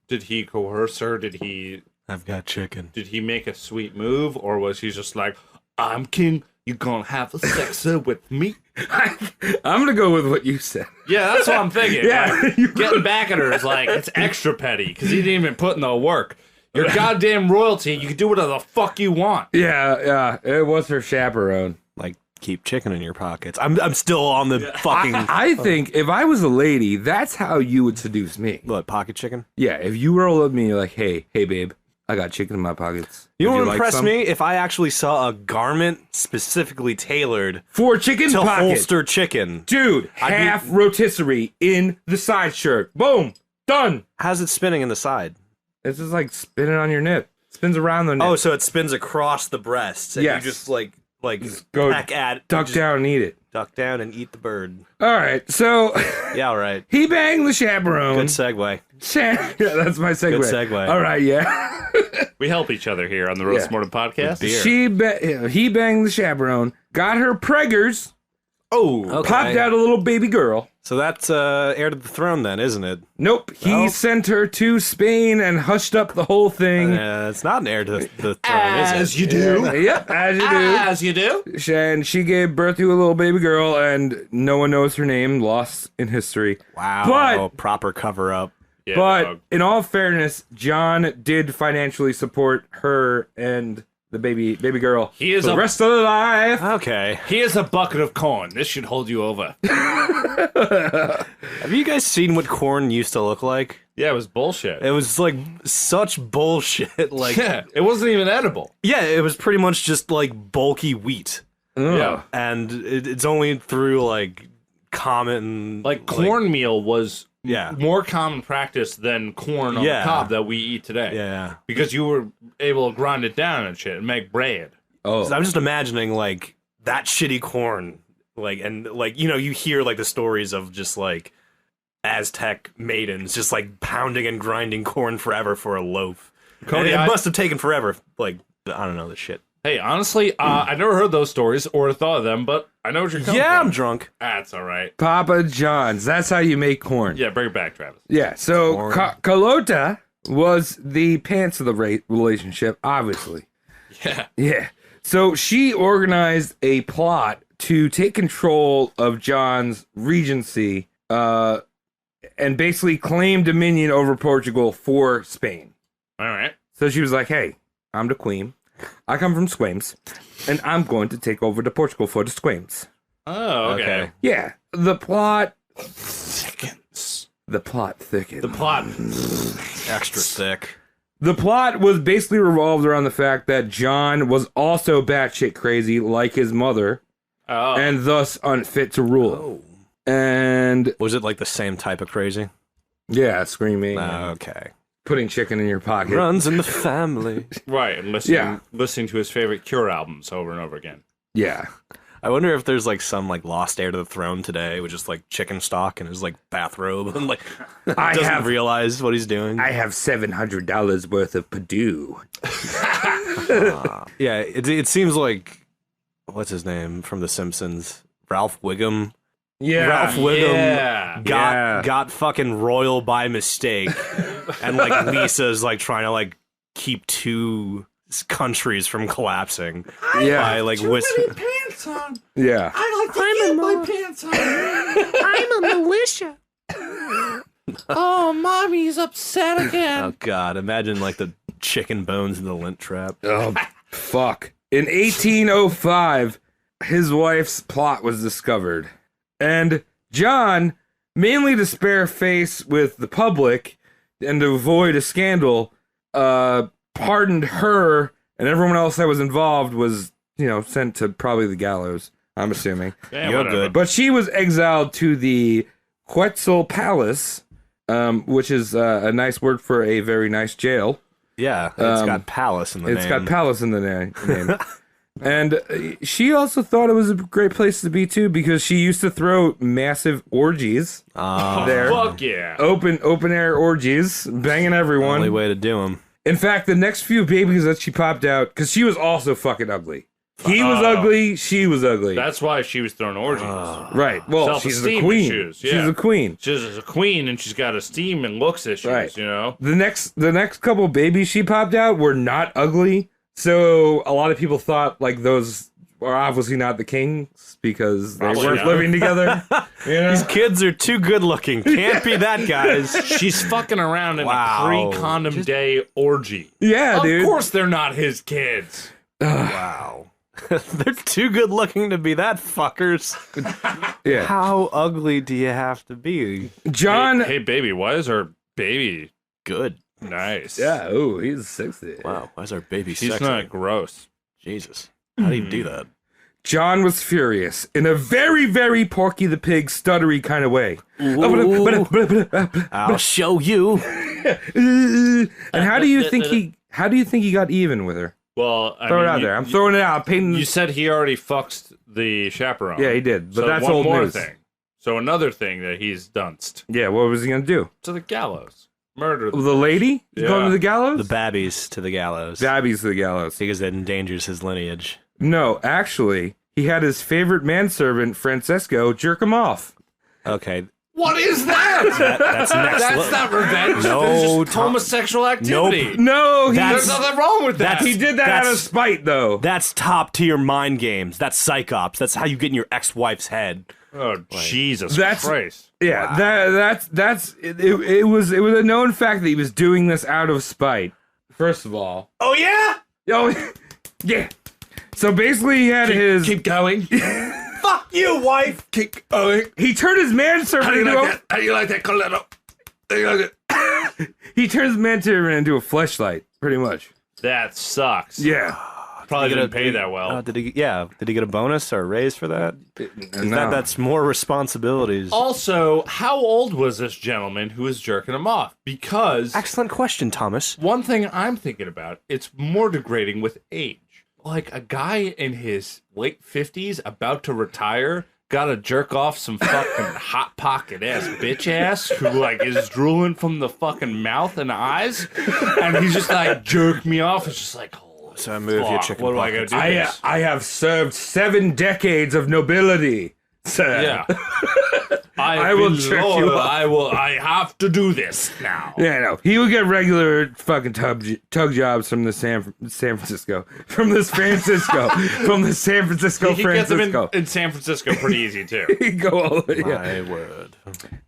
Did he coerce her? Did he I've got chicken. make a sweet move, or was he just like, I'm king, you gonna have a sexer with me? I'm going to go with what you said. Yeah, that's what I'm thinking. Yeah, Like, getting back at her is like, it's extra petty, because he didn't even put in the work. You're goddamn royalty, you can do whatever the fuck you want. Yeah, it was her chaperone. Like, keep chicken in your pockets. I'm still on the fucking... I think if I was a lady, that's how you would seduce me. What, pocket chicken? Yeah, if you roll up me, you're like, hey, babe, I got chicken in my pockets. You Would know what like impressed some? me? If I actually saw a garment specifically tailored For chicken to pocket. holster chicken. Dude, I'd be- half rotisserie in the side shirt. Boom. Done. How's it spinning in the side? It's just like spinning on your nip. Spins around the nip. Oh, so it spins across the breasts. And Yes. you just like go peck at duck just down and eat it. duck down and eat the bird. All right, so Yeah, all right. he banged the chaperone. Good segue. Yeah, that's my segue. Good segue. All right, yeah. We help each other here on the Roast Yeah. Mortem podcast. He banged the chaperone, got her preggers, Okay. popped out a little baby girl. So that's heir to the throne then, isn't it? Nope, he sent her to Spain and hushed up the whole thing. It's not an heir to the throne, is it? you do. Yep, as you do. As you do. And she gave birth to a little baby girl, and no one knows her name, lost in history. Wow. But- Proper cover up. Yeah, But dog. in all fairness, John did financially support her and the baby girl He is for the a- rest of their life. Okay. Here's a bucket of corn. This should hold you over. Have you guys seen what corn used to look like? Yeah, it was bullshit. It was like such bullshit. Like, Yeah, it wasn't even edible. yeah, it was pretty much just like bulky wheat. Yeah. And it's only through like common Like cornmeal was Yeah. more common practice than corn on Yeah. the cob that we eat today. Yeah. Because you were able to grind it down and shit and make bread. Oh, So I'm just imagining like that shitty corn, like, and like, you know, you hear like the stories of just like Aztec maidens just like pounding and grinding corn forever for a loaf. Cody, And it I- must have taken forever. Like, I don't know this shit. Hey, honestly, I never heard those stories or thought of them, but I know what you're coming Yeah, from. I'm drunk. That's all right. Papa John's. That's how you make corn. Yeah, bring it back, Travis. Yeah, so Corn. Carlota was the pants of the relationship, obviously. Yeah. Yeah. So she organized a plot to take control of John's regency and basically claim dominion over Portugal for Spain. All right. So she was like, hey, I'm the queen. I come from Squames, and I'm going to take over the Portugal for the Squames. Oh, okay. Yeah, the plot Thickens. thickens. The plot. Extra thick. The plot was basically revolved around the fact that John was also batshit crazy like his mother, Oh. and thus unfit to rule. And Was it like the same type of crazy? yeah, screaming, and Okay. putting chicken in your pocket. Runs in the family. Right, and listening to his favorite Cure albums over and over again. Yeah. I wonder if there's like some like lost heir to the throne today with just like chicken stock and his like bathrobe and like I doesn't have realize what he's doing. I have $700 worth of Purdue. Yeah, it seems like what's his name from The Simpsons? Ralph Wiggum. Yeah. Ralph Wiggum Yeah. got fucking royal by mistake, and like Lisa's like trying to like keep two countries from collapsing Yeah. by like whispering. Pants on. Yeah. I like to keep my pants on. I'm a militia. Oh, mommy's upset again. Oh god, imagine like the chicken bones in the lint trap. Oh, fuck. In 1805, his wife's plot was discovered. And John, mainly to spare face with the public and to avoid a scandal, pardoned her, and everyone else that was involved was, sent to probably the gallows, I'm assuming. Yeah, You're whatever. good. But she was exiled to the Quetzal Palace, which is a nice word for a very nice jail. Yeah, it's got palace in the name. It's got palace in the name. And she also thought it was a great place to be, too, because she used to throw massive orgies there. Fuck yeah. Open air orgies, banging everyone. Only way to do them. In fact, the next few babies that she popped out, because she was also fucking ugly. He was ugly, she was ugly. That's why she was throwing orgies. Right. Well, she's the Self-esteem queen. issues, She's yeah. a queen. She's a queen and she's got esteem and looks issues, Right. you know? The next couple babies she popped out were not ugly, so a lot of people thought like those are obviously not the kings because they Probably weren't not. living together. You know? These kids are too good looking. Can't be that, guys. She's fucking around in Wow. a pre-condom day orgy. Yeah, dude. Of course they're not his kids. Wow. They're too good looking to be that fuckers. Yeah. How ugly do you have to be? John. Hey, baby, why is our baby Good. Nice. Yeah, ooh, he's 60. Wow, why is our baby She's sexy? not gross. Jesus. How do you do that? John was furious in a very, very Porky the Pig stuttery kind of way. I'll show you. And how do you think he got even with her? Well, I Throw mean, it out there. I'm throwing it out. I'm painting. You said he already fucked the chaperone. Yeah, he did. But So that's one old more news. thing. So another thing that he's dunced Yeah, what was he gonna do? to the gallows, murder. The lady? He's going Yeah. to the gallows? The babbies to the gallows. Babbies to the gallows. Because that endangers his lineage. No, actually, he had his favorite manservant, Francesco, jerk him off. Okay. What is that? That's next. That's not revenge. No, That's just Tom- homosexual activity. No, he, There's nothing wrong with that. he did that out of that's- spite, though. That's top tier mind games. That's psychops. That's how you get in your ex-wife's head. Oh, Jesus That's- Christ. Yeah, it was a known fact that he was doing this out of spite. First of all, Oh yeah? oh yeah. So basically, he had his. Keep going. Fuck you, wife. Keep going. He turned his manservant into a. How do you like that, Coletto? How do you like it? He turned his manservant into a fleshlight, pretty much. That sucks. Yeah. Probably Did he didn't get a- pay that well. Did he get a bonus or a raise for that? 'Cause No. that's more responsibilities. Also, how old was this gentleman who was jerking him off? Because Excellent question, Thomas. one thing I'm thinking about, it's more degrading with age. Like a guy in his late 50s about to retire gotta jerk off some fucking hot pocket ass bitch ass who like is drooling from the fucking mouth and eyes, and he's just like jerk me off. It's just like, holy So I move your fuck, chicken what do I gotta pockets. do? This? I have served 7 decades of nobility, sir. Yeah. I will jerk you off. I have to do this now. Yeah, no. He would get regular fucking tug jobs from the San Francisco. From this Francisco. From the San Francisco He gets them Francisco. in San Francisco pretty easy too. He'd go all the way. My word.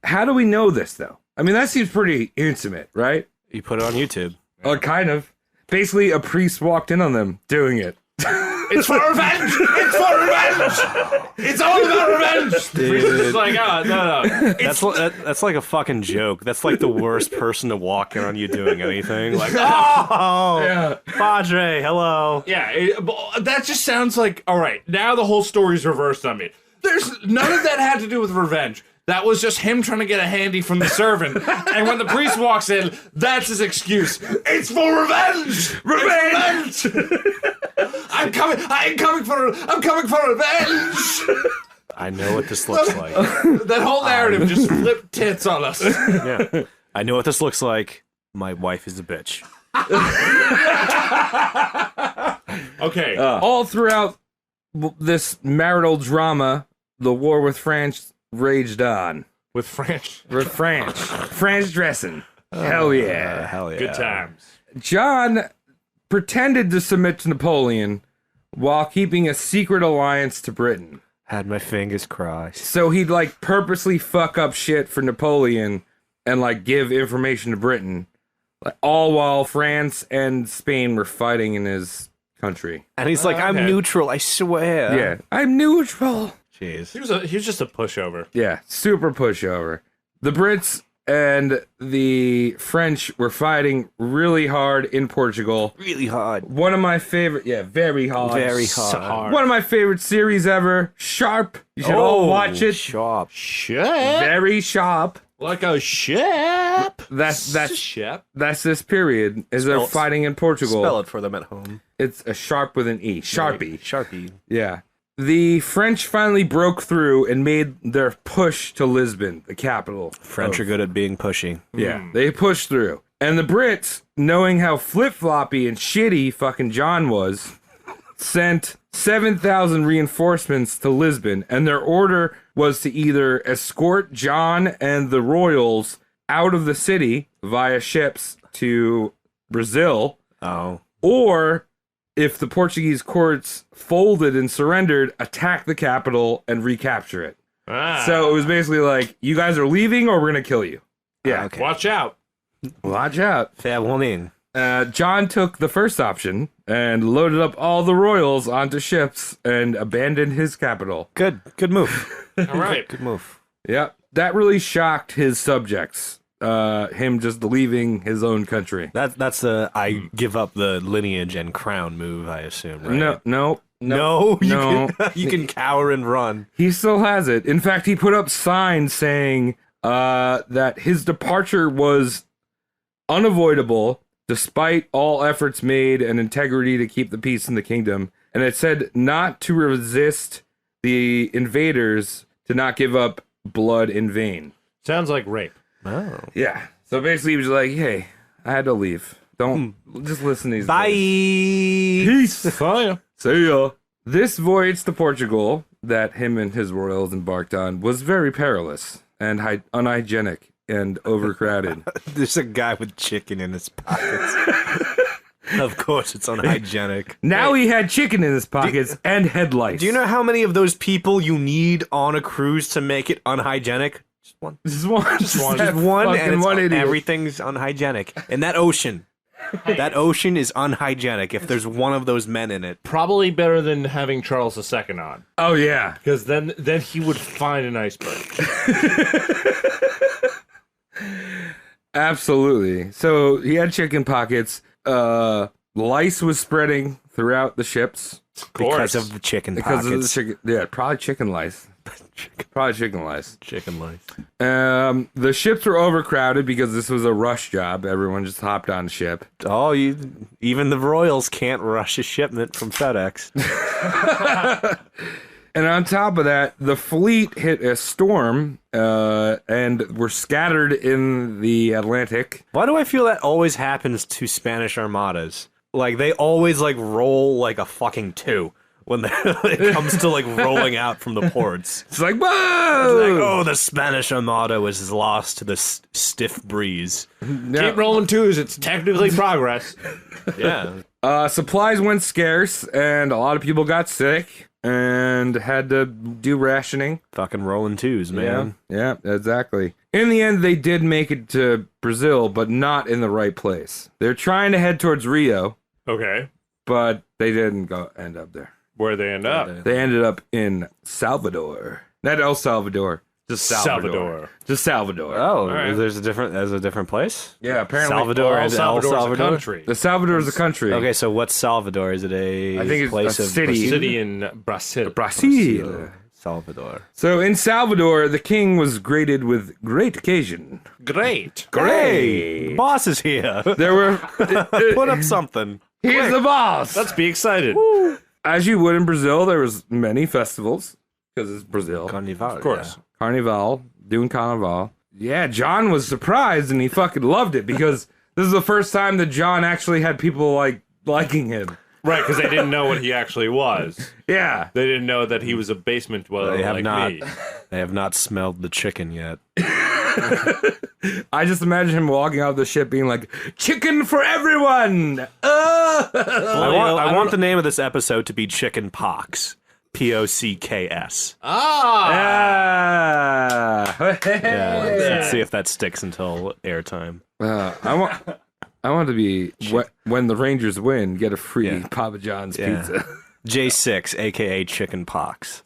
How do we know this, though? I mean, that seems pretty intimate, right? You put it on YouTube. Kind of. Basically, a priest walked in on them doing it. It's for revenge! It's for revenge! It's all about revenge! The priest is just like, oh, no. That's like a fucking joke. That's like the worst person to walk in on you doing anything. Like, oh, Yeah. Padre, hello. Yeah, but that just sounds like, all right, now the whole story's reversed on me. There's none of that had to do with revenge. That was just him trying to get a handy from the servant. And when the priest walks in, that's his excuse. It's for revenge! Revenge! I'm coming for revenge! I know what this looks like. That whole narrative just flipped tits on us. Yeah. I know what this looks like. My wife is a bitch. Okay. All throughout this marital drama, the war with France raged on. With French. With France. France dressing. Hell yeah. Hell yeah. Good times. John pretended to submit to Napoleon while keeping a secret alliance to Britain. Had my fingers crossed. So he'd like purposely fuck up shit for Napoleon and like give information to Britain, like, all while France and Spain were fighting in his country. And he's like, I'm Okay. neutral, I swear. Yeah, I'm neutral. Jeez. He was just a pushover. Yeah, super pushover. The Brits and the French were fighting really hard in Portugal. Really hard. One of my favorite, very hard. Very hard. One of my favorite series ever, Sharp. You should all watch it. Sharp. Shit. Very sharp. Like a ship. That's ship. that's this period as they're Spell it. fighting in Portugal. Spell it for them at home. It's a sharp with an E. Sharpie. Sharpie. Yeah. The French finally broke through and made their push to Lisbon, the capital. French are good at being pushy. Yeah, they pushed through. And the Brits, knowing how flip-floppy and shitty fucking John was, sent 7,000 reinforcements to Lisbon, and their order was to either escort John and the royals out of the city via ships to Brazil, Oh. or if the Portuguese courts folded and surrendered, attack the capital and recapture it. So it was basically like, you guys are leaving or we're going to kill you. Yeah. Okay. Watch out. Watch out. Fair warning. John took the first option and loaded up all the royals onto ships and abandoned his capital. Good move. All right. Good move. Yep. That really shocked his subjects. him just leaving his own country. That's the I give up the lineage and crown move, I assume, right? No. No, No. You can cower and run. He still has it. In fact, he put up signs saying that his departure was unavoidable despite all efforts made and integrity to keep the peace in the kingdom. And it said not to resist the invaders, to not give up blood in vain. Sounds like rape. Oh. Yeah. So basically he was like, hey, I had to leave. Don't just listen to these Bye. guys. Peace. Fine. See ya. This voyage to Portugal that him and his royals embarked on was very perilous and unhygienic and overcrowded. There's a guy with chicken in his pockets. Of course, it's unhygienic. Now he had chicken in his pockets and headlights. Do you know how many of those people you need on a cruise to make it unhygienic? Just one. Just one. Just one, and it's, idiot. everything's unhygienic. And that ocean is unhygienic if there's one of those men in it. Probably better than having Charles II on, Oh, yeah. because then he would find an iceberg. Absolutely. So he had chicken pockets. Lice was spreading throughout the ships. Because of the chicken Because pockets. of the chicken. Yeah, probably chicken lice. Probably chicken lice. Chicken lice. The ships were overcrowded because this was a rush job. Everyone just hopped on the ship. Oh, even the royals can't rush a shipment from FedEx. And on top of that, the fleet hit a storm and were scattered in the Atlantic. Why do I feel that always happens to Spanish armadas? Like, they always, like, roll like a fucking 2 when it comes to, like, rolling out from the ports. It's like, whoa! Like, oh, the Spanish armada was lost to the stiff breeze. Keep rolling twos. It's technically progress. Yeah. Supplies went scarce, and a lot of people got sick and had to do rationing. Fucking rolling 2s, man. Yeah, exactly. In the end, they did make it to Brazil, but not in the right place. They're trying to head towards Rio, Okay. but they didn't end up there. Where'd they end up? They ended up in Salvador. Not El Salvador. Just Salvador. Just Salvador. Oh, right. there's a different place? Yeah, apparently. Salvador and El Salvador's a Salvador? country. The Salvador is a country. Okay, so what's Salvador? Is it a I think it's place a of city. City in Brazil. Brazil. Salvador. So in Salvador, the king was greeted with great occasion. Great. Great! Boss is here. There were... Put up something. Here's the boss! Let's be excited. As you would in Brazil, there was many festivals, because it's Brazil. Carnival. Of course. Carnival, doing Carnival. Yeah, John was surprised and he fucking loved it because this is the first time that John actually had people liking him. Right, because they didn't know what he actually was. Yeah. They didn't know that he was a basement dweller They have like not. me. They have not smelled the chicken yet. I just imagine him walking out of the ship being like, chicken for everyone! I want the name of this episode to be Chicken Pocks. Pocks. Ah! Let's see if that sticks until airtime. I want to be, when the Rangers win, get a free Papa John's Yeah. pizza. J6, aka Chicken Pox.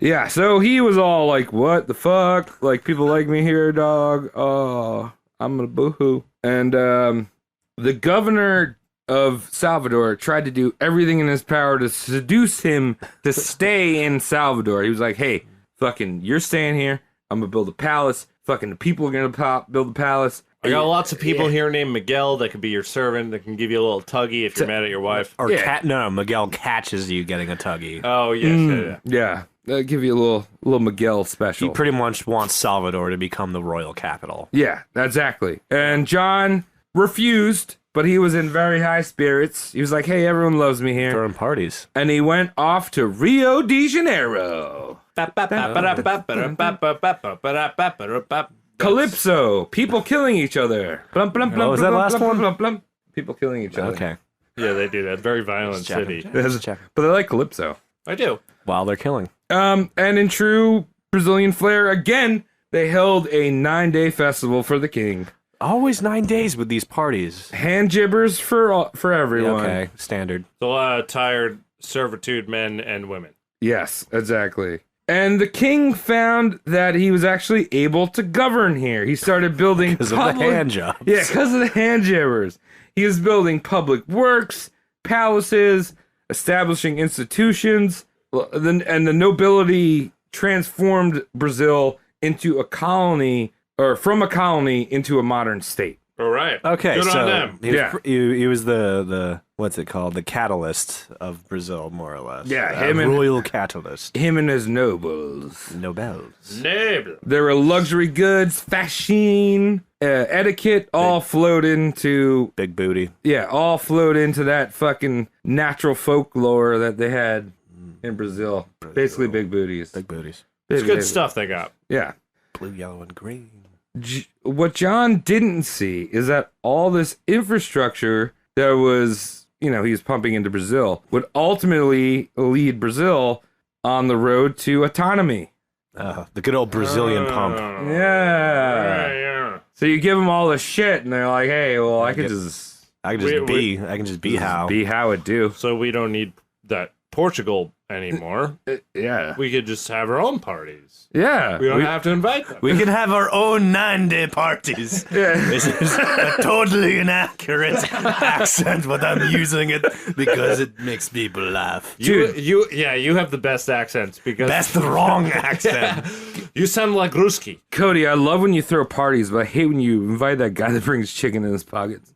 Yeah, so he was all like, what the fuck? Like, people like me here, dog. Oh, I'm gonna boo-hoo. And the governor of Salvador tried to do everything in his power to seduce him to stay in Salvador. He was like, hey, fucking, you're staying here. I'm gonna build a palace. Fucking the people are gonna build a palace. I got lots of people here named Miguel that could be your servant, that can give you a little tuggy if you're mad at your wife. Or Yeah. no, Miguel catches you getting a tuggy. Oh, yes. Yeah. Yeah, they'll give you a little Miguel special. He pretty much wants Salvador to become the royal capital. Yeah, exactly. And John refused, but he was in very high spirits. He was like, hey, everyone loves me here. Throwing parties. And he went off to Rio de Janeiro. Calypso, people killing each other. Blum, blum, blum, was that blum, last blum, one? blum, blum. People killing each other. Okay. Yeah, they do that. Very violent city. But they like Calypso. I do. While they're killing. And in true Brazilian flair, again, they held a 9-day festival for the king. Always 9 days with these parties. Hand jibbers for everyone. Okay, standard. It's a lot of tired servitude men and women. Yes, exactly. And the king found that he was actually able to govern here. He started building Because of the hand jobs. Yeah, because of the hand jabbers. He was building public works, palaces, establishing institutions, and the nobility transformed Brazil into a colony, or from a colony into a modern state. All right. Okay, Good so on them. he was the what's it called? The catalyst of Brazil, more or less. Yeah, A him and- royal catalyst. Him and his nobles. Nobels. Neighbor. There were luxury goods, fashion, etiquette, all flowed into Big booty. all flowed into that fucking natural folklore that they had in Brazil. Basically, big booties. Big booties. It's Big good booties. stuff they got. Yeah. Blue, yellow, and green. What John didn't see is that all this infrastructure that was, he was pumping into Brazil would ultimately lead Brazil on the road to autonomy. The good old Brazilian pump. Yeah. Yeah. So you give them all the shit, and they're like, "Hey, well, I can just I can just be how. be how it do." So we don't need that Portugal anymore. Yeah. We could just have our own parties. Yeah. We don't have to invite them. We can have our own 9-day parties. Yeah. This is a totally inaccurate accent, but I'm using it because it makes people laugh. You have the best accents because That's the wrong accent. you sound like Ruski. Cody, I love when you throw parties, but I hate when you invite that guy that brings chicken in his pockets.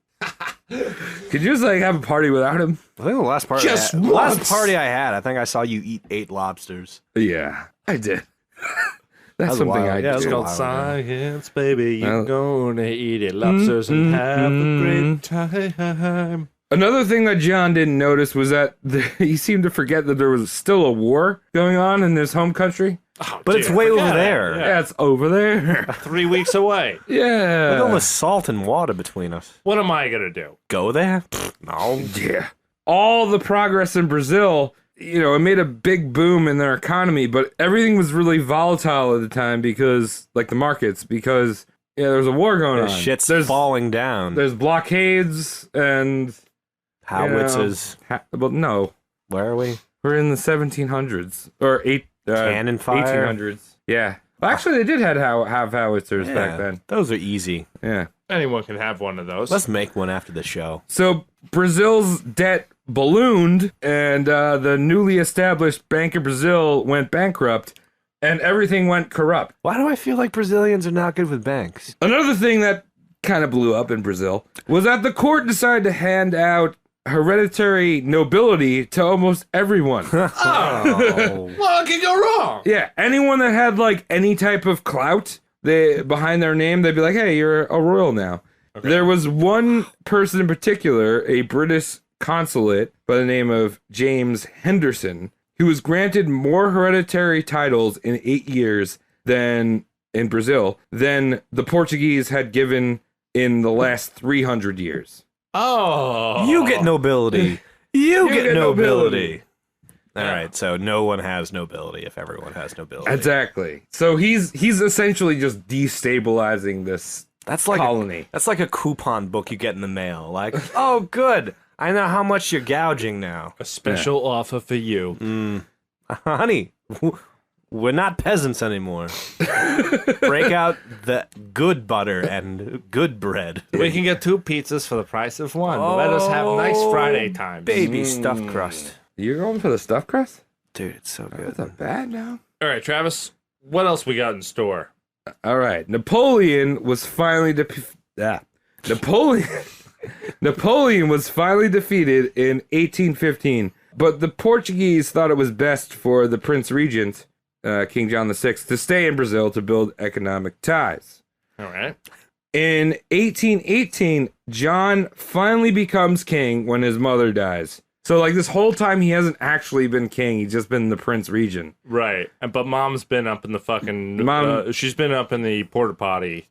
Could you just have a party without him? I think the last party, Just last once. party I had, I think I saw you eat 8 lobsters. Yeah, I did. That's was something wild. I Yeah, it was do. called Science, baby. You're Uh, gonna eat it lobsters and have a great time. Another thing that John didn't notice was that he seemed to forget that there was still a war going on in his home country. Oh, But it's way over forget it. there. Yeah. Yeah, it's over there. 3 weeks away. Yeah. Look at all the salt and water between us. What am I gonna do? Go there? No. Yeah. All the progress in Brazil, it made a big boom in their economy, but everything was really volatile at the time because, the markets, because there was a war going on. Shit's there's falling down. There's blockades and Howitzers. well, no, Where are we? we're in the 1700s or Cannon fire. 1800s. Yeah. Well, actually, they did have howitzers Yeah, back then. those are easy. Yeah. Anyone can have one of those. Let's make one after the show. So Brazil's debt ballooned, and the newly established Bank of Brazil went bankrupt, and everything went corrupt. Why do I feel like Brazilians are not good with banks? Another thing that kind of blew up in Brazil was that the court decided to hand out hereditary nobility to almost everyone. Oh. What could go wrong? Yeah, anyone that had any type of clout behind their name, they'd be like, "Hey, you're a royal now." Okay. There was one person in particular, a British consulate by the name of James Henderson, who was granted more hereditary titles in 8 years than in Brazil than the Portuguese had given in the last 300 years. Oh. You get nobility. You get get nobility. nobility. All right, so no one has nobility if everyone has nobility. Exactly. So he's essentially just destabilizing this That's like colony. That's like a coupon book you get in the mail. Like, oh, good. I know how much you're gouging now. A special offer for you. Honey, we're not peasants anymore. Break out the good butter and good bread. We can get 2 pizzas for the price of one. Let us have nice Friday times. Baby stuffed crust. You're going for the stuffed crust? Dude, it's so good. That's not bad now. All right, Travis, what else we got in store? All right. Napoleon was finally Napoleon was finally defeated in 1815, but the Portuguese thought it was best for the Prince Regent, King John VI, to stay in Brazil to build economic ties. All right. In 1818, John finally becomes king when his mother dies. So, this whole time, he hasn't actually been king. He's just been the Prince Regent. Right. But Mom's been up in the fucking... she's been up in the porta potty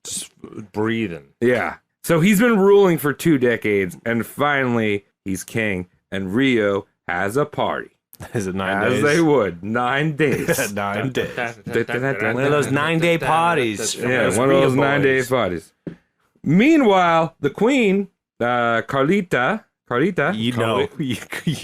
just breathing. Yeah. So he's been ruling for 2 decades, and finally, he's king, and Rio has a party. Is it 9 As days? they would. 9 days. 9 days. One One of those 9-day parties. Yeah, one of those 9-day parties. Meanwhile, the queen, Carlita, Carlita. You know, you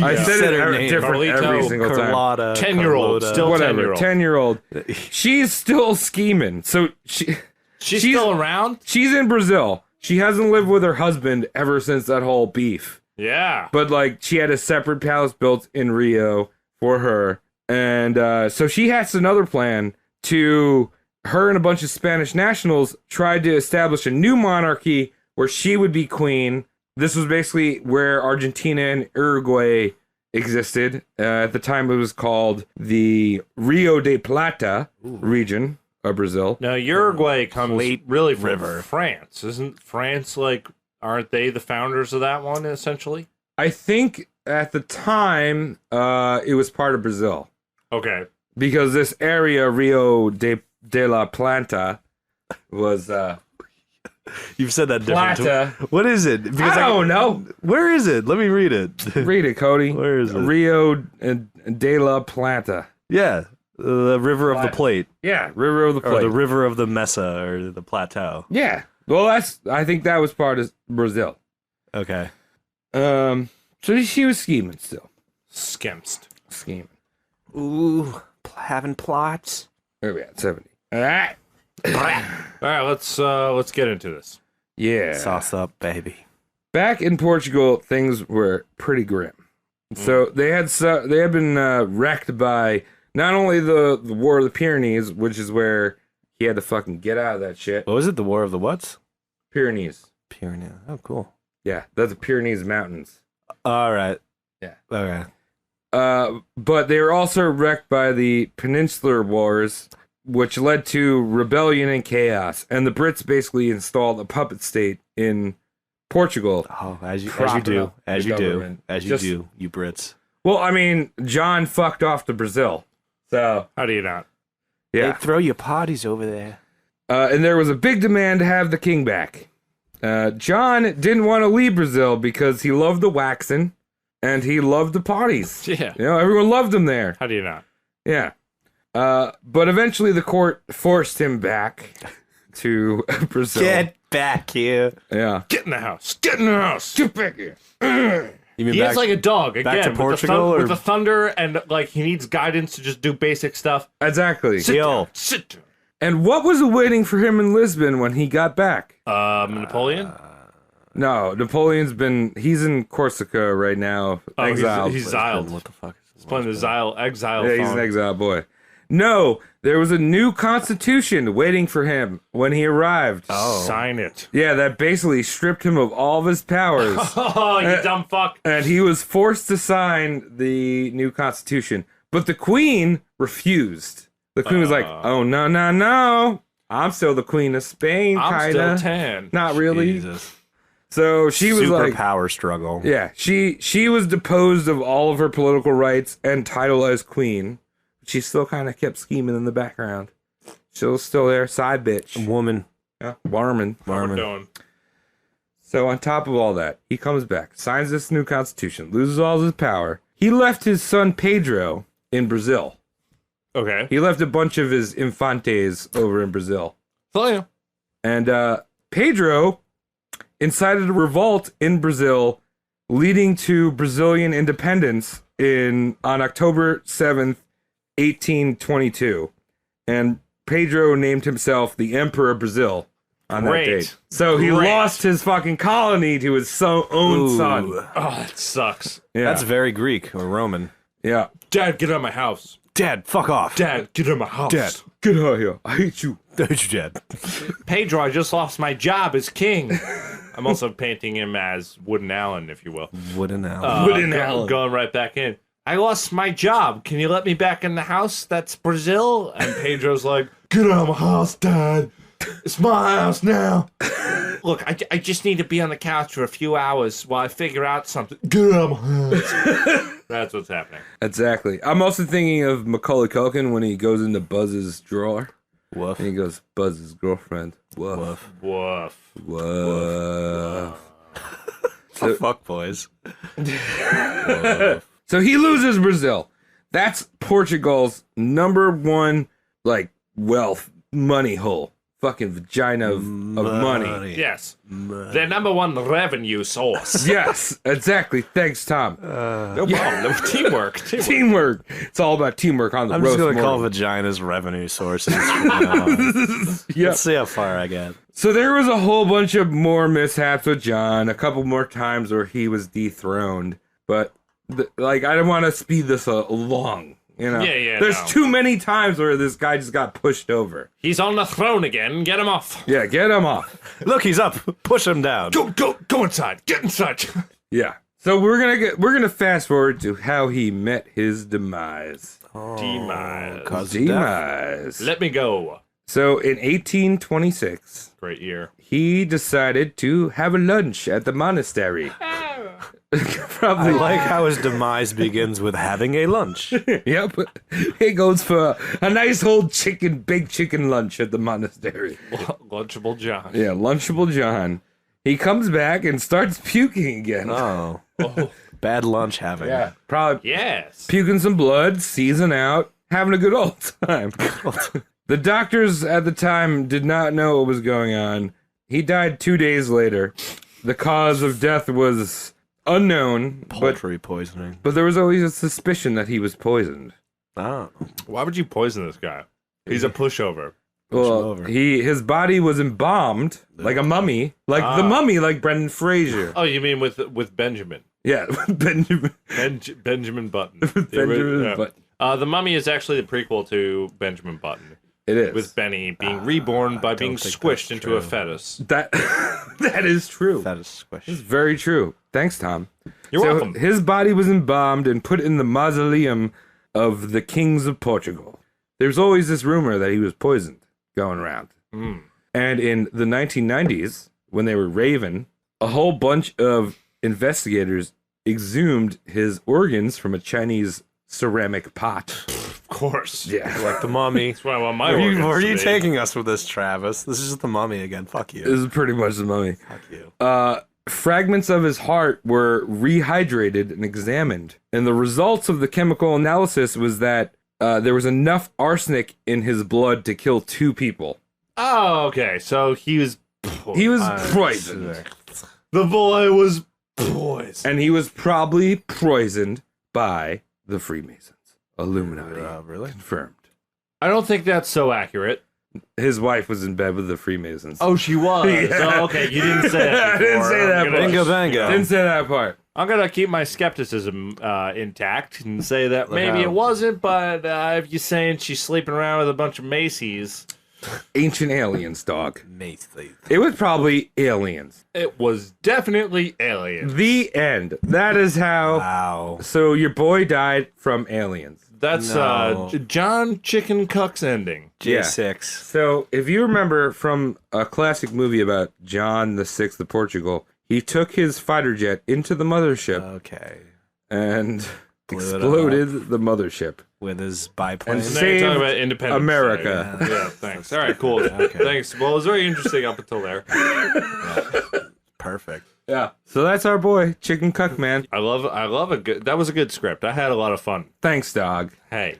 I said it her name. different every Carlito, single time. Carlotta, 10-year-old, Carlota. still Whatever, 10-year-old. 10-year-old. She's still scheming. So She's she's- still around? she's in Brazil. She hasn't lived with her husband ever since that whole beef. Yeah. But like, she had a separate palace built in Rio for her, and so she has another plan to. Her and a bunch of Spanish nationals tried to establish a new monarchy where she would be queen. This was basically where Argentina and Uruguay existed. At the time, it was called the Rio de Plata region of Brazil. Now, Uruguay comes Late really from river. France. Isn't France, like, aren't they the founders of that one, essentially? I think at the time, it was part of Brazil. Okay. Because this area, Rio de la Plata, was... You've said that different. Plata. What is it? Because I don't know. Where is it? Let me read it. Read it, Cody. Where is it? Rio de la Plata. Yeah, the River of the Plate, Yeah, River of the or Plate. the River of the Mesa, or the Plateau. Yeah. Well, I think that was part of Brazil. Okay. So she was scheming still. Skimst. Scheming. Ooh, having plots. Where are we at? 70. All right. All right, let's get into this. Yeah. Sauce up, baby. Back in Portugal, things were pretty grim. So they had been wrecked by not only the War of the Pyrenees, which is where he had to fucking get out of that shit. What was it? The War of the What's? Pyrenees. Pyrenees. Oh, cool. Yeah, that's the Pyrenees Mountains. All right. Yeah. Okay. But they were also wrecked by the Peninsular Wars, which led to rebellion and chaos. And the Brits basically installed a puppet state in Portugal. Oh, as you Propping do, up as the you do, government. as you Just- do, you Brits. Well, I mean, John fucked off to Brazil. So, How do you not? yeah. Hey, throw your parties over there. And there was a big demand to have the king back. John didn't want to leave Brazil because he loved the waxing and he loved the parties. Yeah. You know, everyone loved him there. How do you not? Yeah. But eventually the court forced him back to Brazil. Get back here. Yeah. Get in the house. Get in the house. Get back here. You mean He back? is like a dog back again to Portugal, with or- the thunder, and like he needs guidance to just do basic stuff. Exactly. Sit Yo. down. Sit down. And what was awaiting for him in Lisbon when he got back? Napoleon. No, he's in Corsica right now. Oh, exiled. he's exiled. What the fuck is He's playing the exile Yeah, he's song. an exiled boy. No, there was a new constitution waiting for him when he arrived. Sign it. Yeah, that basically stripped him of all of his powers. Oh, you dumb fuck. And he was forced to sign the new constitution. But the queen refused. The queen was like, oh, no. I'm still the queen of Spain, I'm kinda. still 10. Not really. Jesus. So she was Super like, power struggle. yeah, she was deposed of all of her political rights and title as queen. She still kind of kept scheming in the background. She was still there, side bitch. Woman. Yeah, Warman. What we're doing. So on top of all that, he comes back, signs this new constitution, loses all his power. He left his son Pedro in Brazil. Okay. He left a bunch of his infantes over in Brazil. So yeah. And Pedro incited a revolt in Brazil, leading to Brazilian independence on October 7th, 1822. And Pedro named himself the Emperor of Brazil on that Great. date. So he Great. lost his fucking colony to his own son. Oh, that sucks. Yeah. That's very Greek or Roman. yeah. Dad, get out of my house. Dad, fuck off. Dad, get out of my house. Dad. Get out of here. I hate you. Don't you, Dad? Pedro, I just lost my job as king. I'm also painting him as Wooden Allen, if you will. Wooden Allen. Wooden Allen. Going right back in. I lost my job. Can you let me back in the house? That's Brazil. And Pedro's like, get out of my house, Dad. It's my house now. Look, I just need to be on the couch for a few hours while I figure out something. Get out of my house. That's what's happening. Exactly. I'm also thinking of Macaulay Culkin when he goes into Buzz's drawer. Woof. And he goes, Buzz's girlfriend. Woof. Woof. Woof. Woof. Oh, fuck, boys. So he loses Brazil. That's Portugal's number one, like, wealth money hole. fucking vagina of money. Yes. Their number one revenue source. Yes, exactly. Thanks, Tom. No problem. Teamwork. Teamwork. It's all about teamwork on the I'm roast just gonna call morning. vaginas revenue sources. from now on. Yep. Let's see how far I get. So there was a whole bunch of more mishaps with John, a couple more times where he was dethroned, but I don't want to speed this along. You know, there's too many times where this guy just got pushed over. He's on the throne again. Get him off. Yeah, get him off. Look, he's up. Push him down. Go inside. Get inside. Yeah. So we're gonna fast forward to how he met his demise. Demise. Cause of death. Demise. Let me go. So in 1826, Great year. he decided to have a lunch at the monastery. I like how his demise begins with having a lunch. Yep. He goes for a nice old big chicken lunch at the monastery. Lunchable John. Yeah, Lunchable John. He comes back and starts puking again. Oh. Bad lunch having. Yeah, probably Yes. puking some blood, seizing out, having a good old time. The doctors at the time did not know what was going on. He died 2 days later. The cause of death was unknown, Poultry poisoning. but there was always a suspicion that he was poisoned. Oh. Why would you poison this guy? He's a pushover. Well, over. his body was embalmed like a mummy, like the mummy, like Brendan Fraser. Oh, you mean with Benjamin? Yeah, Benjamin. Benjamin Button. Benjamin Button. The Mummy is actually the prequel to Benjamin Button, It is. with Benny being reborn by being think squished that's into true. a fetus. That that is true. That is squish. It's very true. Thanks, Tom. You're so welcome. His body was embalmed and put in the mausoleum of the kings of Portugal. There's always this rumor that he was poisoned going around. And in the 1990s, when they were raving, a whole bunch of investigators exhumed his organs from a Chinese ceramic pot. Of course. Yeah. Like the mummy. That's what I want my Where organs are to you be. taking us with this, Travis? This is just the mummy again. Fuck This you. is pretty much the mummy. Fuck you. Fragments of his heart were rehydrated and examined. And the results of the chemical analysis was that there was enough arsenic in his blood to kill 2 people. Oh, okay. So he was. He was poisoned. The boy was poisoned. And he was probably poisoned by the Freemasons. Illuminati. Really? Confirmed. I don't think that's so accurate. His wife was in bed with the Freemasons. Oh, she was. Yeah. Oh, okay. You didn't say that. I didn't say that part. Bingo bango. Didn't say that part. I'm gonna keep my skepticism intact and say that maybe how- it wasn't, but if you're saying she's sleeping around with a bunch of Macy's, Ancient aliens, dog. Macy. It was probably aliens. it was definitely aliens. The end. That is how. Wow. So your boy died from aliens. That's No. John Chicken Cuck's ending. J6. So if you remember from a classic movie about John the Sixth of Portugal, he took his fighter jet into the mothership Okay. and Blew it exploded the mothership. With his biplane. And And then Saved you're talking about Independence America. Day. Yeah, thanks. All right, cool. Thanks. Well, it was very interesting up until there. Perfect. Yeah. So that's our boy, Chicken Cuck, man. I love a good. That was a good script. I had a lot of fun. Thanks, dog. Hey,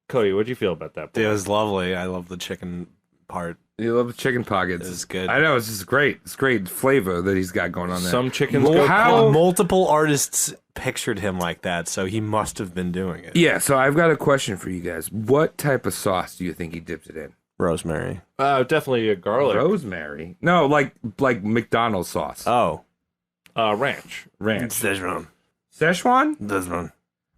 Cody, what'd you feel about that? It was lovely. I love the chicken part. You love the chicken pockets. It was good. I know, it's just great. It's great flavor that he's got going on there. Some chickens Well, go how- plump. Multiple artists pictured him like that, so he must have been doing it. Yeah, so I've got a question for you guys. What type of sauce do you think he dipped it in? Rosemary. Definitely a garlic. Rosemary? No, like McDonald's sauce. Oh. Ranch. Ranch. Szechuan. Szechuan? Szechuan.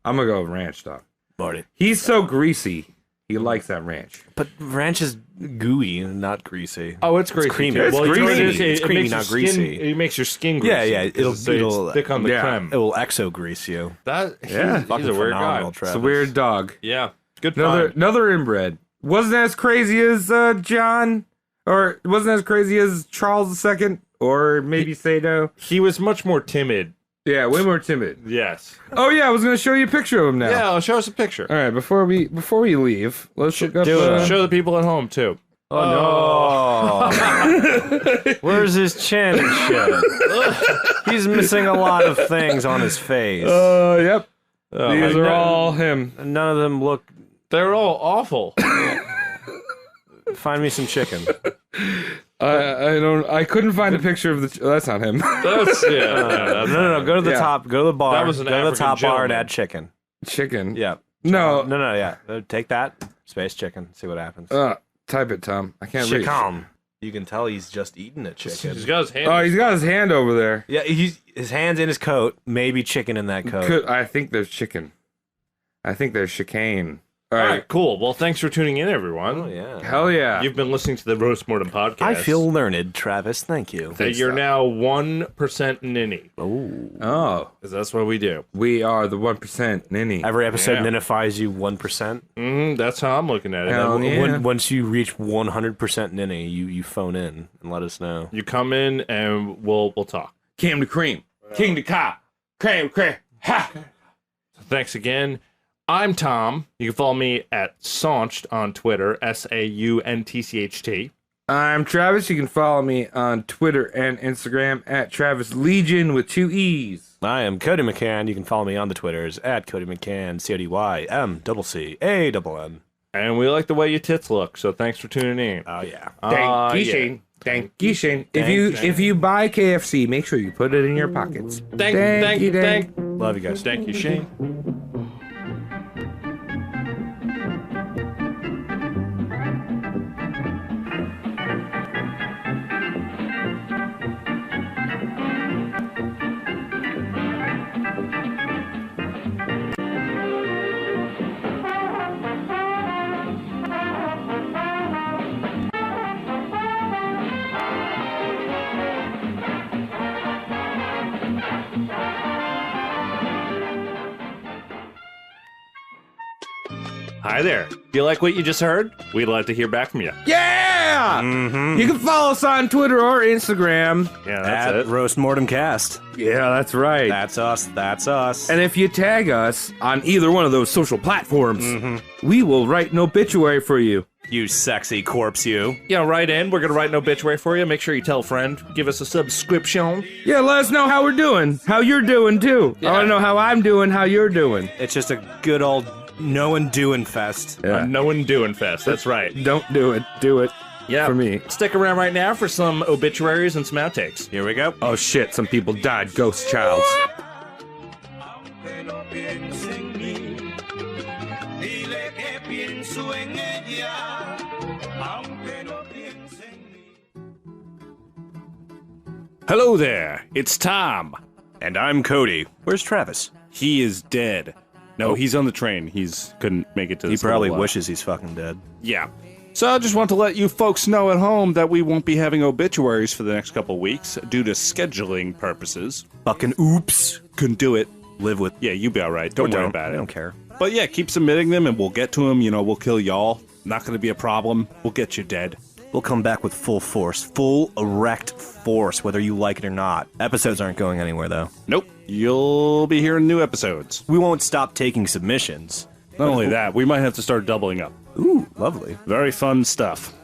I'm gonna go with ranch, dog. Marty. He's so greasy. He likes that ranch. But ranch is gooey and not greasy. Oh, it's greasy. creamy. too. It's you know what it creamy. is? It's It creamy, makes your not skin- greasy. It makes your skin greasy. Yeah, yeah, it'll- It's it'll- thick on the yeah. creme. It will exo grease you. That Yeah. he's Fucking a weird guy. phenomenal, It's Travis. a weird dog. Yeah, good Another find. another inbred. Wasn't as crazy as John, or wasn't as crazy as Charles II, or maybe Sado. He was much more timid. Yeah, way more timid. Yes. Oh yeah, I was gonna show you a picture of him now. Yeah, show us a picture. All right, before we leave, let's look up. Show the people at home too. Oh no! Where's his chin and shit? He's missing a lot of things on his face. Yep. Oh, These are all him. None of them look. They're all awful. Find me some chicken. I couldn't find a picture of the. That's not him. That's No. Go to the Yeah. top. Go to the bar. That was an go to the African top bar and gentleman. add chicken. Chicken. Yeah. No. No. Yeah. Take that. Space chicken. See what happens. Type it, Tom. I can't read. Chicken. You can tell he's just eating a chicken. He's got his hand. Oh, he's got his hand over there. Yeah, his hand's in his coat. Maybe chicken in that coat. I think there's chicken. I think there's chicane. All All right. right, cool. Well, thanks for tuning in, everyone. Oh yeah. Hell yeah. You've been listening to the Roast Mortem podcast. I feel learned, Travis. Thank you. You're now 1% ninny. Oh, Because that's what we do. we are the 1% ninny. Every episode Yeah. ninifies you 1%. That's how I'm looking at it. Hell yeah. Once you reach 100% ninny, you phone in and let us know. You come in and we'll talk. Came to cream. King to cop. Cream. Ha! Thanks again. I'm Tom. You can follow me at Saunched on Twitter, SAUNTCHT. I'm Travis. You can follow me on Twitter and Instagram at Travis Legion with 2 E's. I am Cody McCann. You can follow me on the Twitters at Cody McCann, CODYMCCANN. And we like the way your tits look, so thanks for tuning in. Oh yeah. Thank you, yeah. Shane. Thank you, Shane. If you buy KFC, make sure you put it in your pockets. Thank you. Love you guys. Thank you, Shane. Hi there. Do you like what you just heard? We'd like to hear back from you. Yeah! Mm-hmm. You can follow us on Twitter or Instagram. Yeah, that's At it. Roast Mortem Cast. Yeah, that's right. That's us. That's us. And if you tag us on either one of those social platforms, we will write an obituary for you. You sexy corpse, you. Yeah, write in. We're going to write an obituary for you. Make sure you tell a friend. Give us a subscription. Yeah, let us know how we're doing. How you're doing, too. I want to know how I'm doing, how you're doing. It's just a good old no and doing fest. Yeah. No one doing fest. That's right. Don't do it. Do it. Yeah. For me. Stick around right now for some obituaries and some outtakes. Here we go. Oh, shit. Some people died. Ghost childs. Hello there, it's Tom. And I'm Cody. Where's Travis? He is dead. No, he's on the train. He's couldn't make it to He this probably little, wishes he's fucking dead. Yeah. So I just want to let you folks know at home that we won't be having obituaries for the next couple weeks due to scheduling purposes. Fucking oops. Couldn't do it. Live with. Yeah, you be all right. Don't worry about I it. don't care. But yeah, keep submitting them and we'll get to them. You know, we'll kill y'all. Not going to be a problem. We'll get you dead. We'll come back with full force. Full erect force, whether you like it or not. Episodes aren't going anywhere, though. Nope. You'll be hearing new episodes. We won't stop taking submissions. Not only that, we might have to start doubling up. Ooh, lovely. Very fun stuff.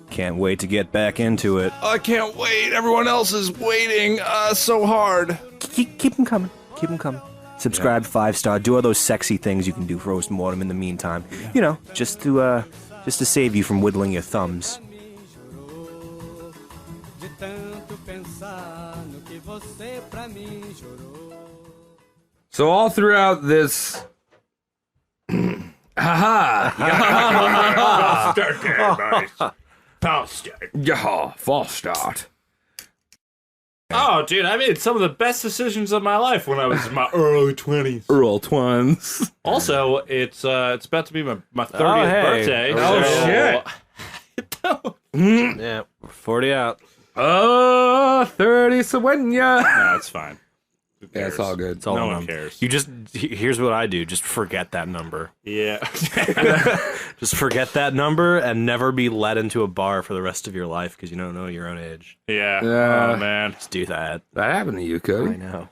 Can't wait to get back into it. I can't wait. Everyone else is waiting so hard. Keep them coming. Keep them coming. Subscribe, 5-star. Do all those sexy things you can do for Roast Mortem in the meantime. You know, just to save you from whittling your thumbs. So all throughout this... Haha! Yeah, false start. Oh, dude, I made some of the best decisions of my life when I was in my early 20s. Earl Twins. Also, it's about to be my 30th hey. birthday. Oh, so- Yeah, 40 out. Oh, 30 Swenya. No, it's fine. Who Yeah, it's cares? all good. It's all No on one them. cares. You just here's what I do: just forget that number. Yeah. Just forget that number and never be led into a bar for the rest of your life because you don't know your own age. Yeah. Yeah. Oh, man. Just do that. That happened to you, I Cody. know.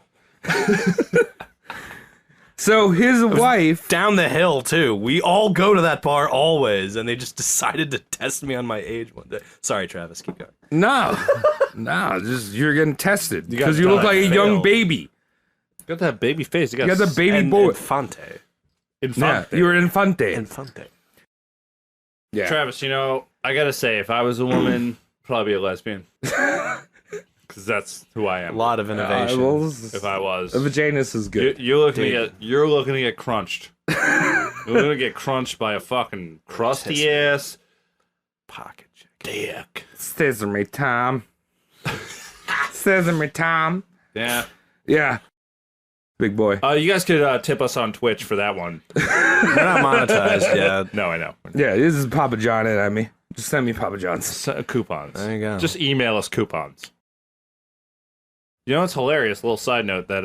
So his wife... Down the hill too. We all go to that bar always, and they just decided to test me on my age one day. Sorry, Travis. Keep going. No. No, just you're getting tested. You Because got you look like a failed. young baby. Got that baby face. You got the baby boy. Infante. Yeah, you were infante. Infante. Yeah. Travis, you know, I gotta say, if I was a woman, probably be a lesbian. Because that's who I am. A lot of innovation. If I was. A vaginus is good. You're looking to get crunched. You're gonna get crunched by a fucking crusty ass Pocket check. dick. Sesame time. Sesame time. Yeah. Yeah. Big boy. You guys could tip us on Twitch for that one. We're not monetized yet. No, I know. Yeah, this is Papa John at me. Just send me Papa John's. Coupons. There you go. Just email us coupons. You know, it's hilarious. A little side note that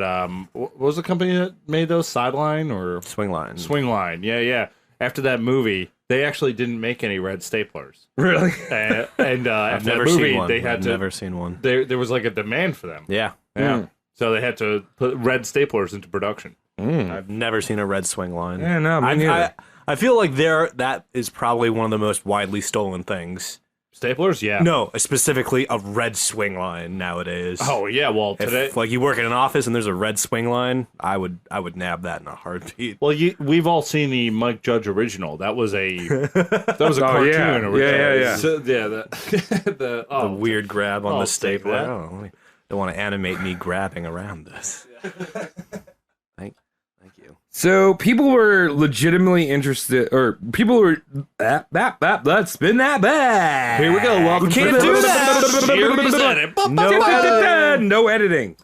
what was the company that made those? Sideline or Swing line. Swingline? Yeah. After that movie, they actually didn't make any red staplers. Really? And I've after never that movie, seen one. they had I've to. never seen one. There was like a demand for them. Yeah. Yeah. So they had to put red staplers into production. I've never seen a red swing line. Yeah, no, me neither. I feel like that is probably one of the most widely stolen things. Staplers, yeah. No, specifically a red swing line nowadays. Oh yeah. Well, today. If, like, you work in an office and there's a red swing line, I would nab that in a heartbeat. Well, we've all seen the Mike Judge original. That was a cartoon yeah. original. Yeah. So, yeah. The Weird grab on I'll the take stapler. that. I don't want to animate me grabbing around this. Thank you. So people were legitimately interested, or people were let's spin that back. Here we go. Welcome Can't to do the that. series edit. No editing.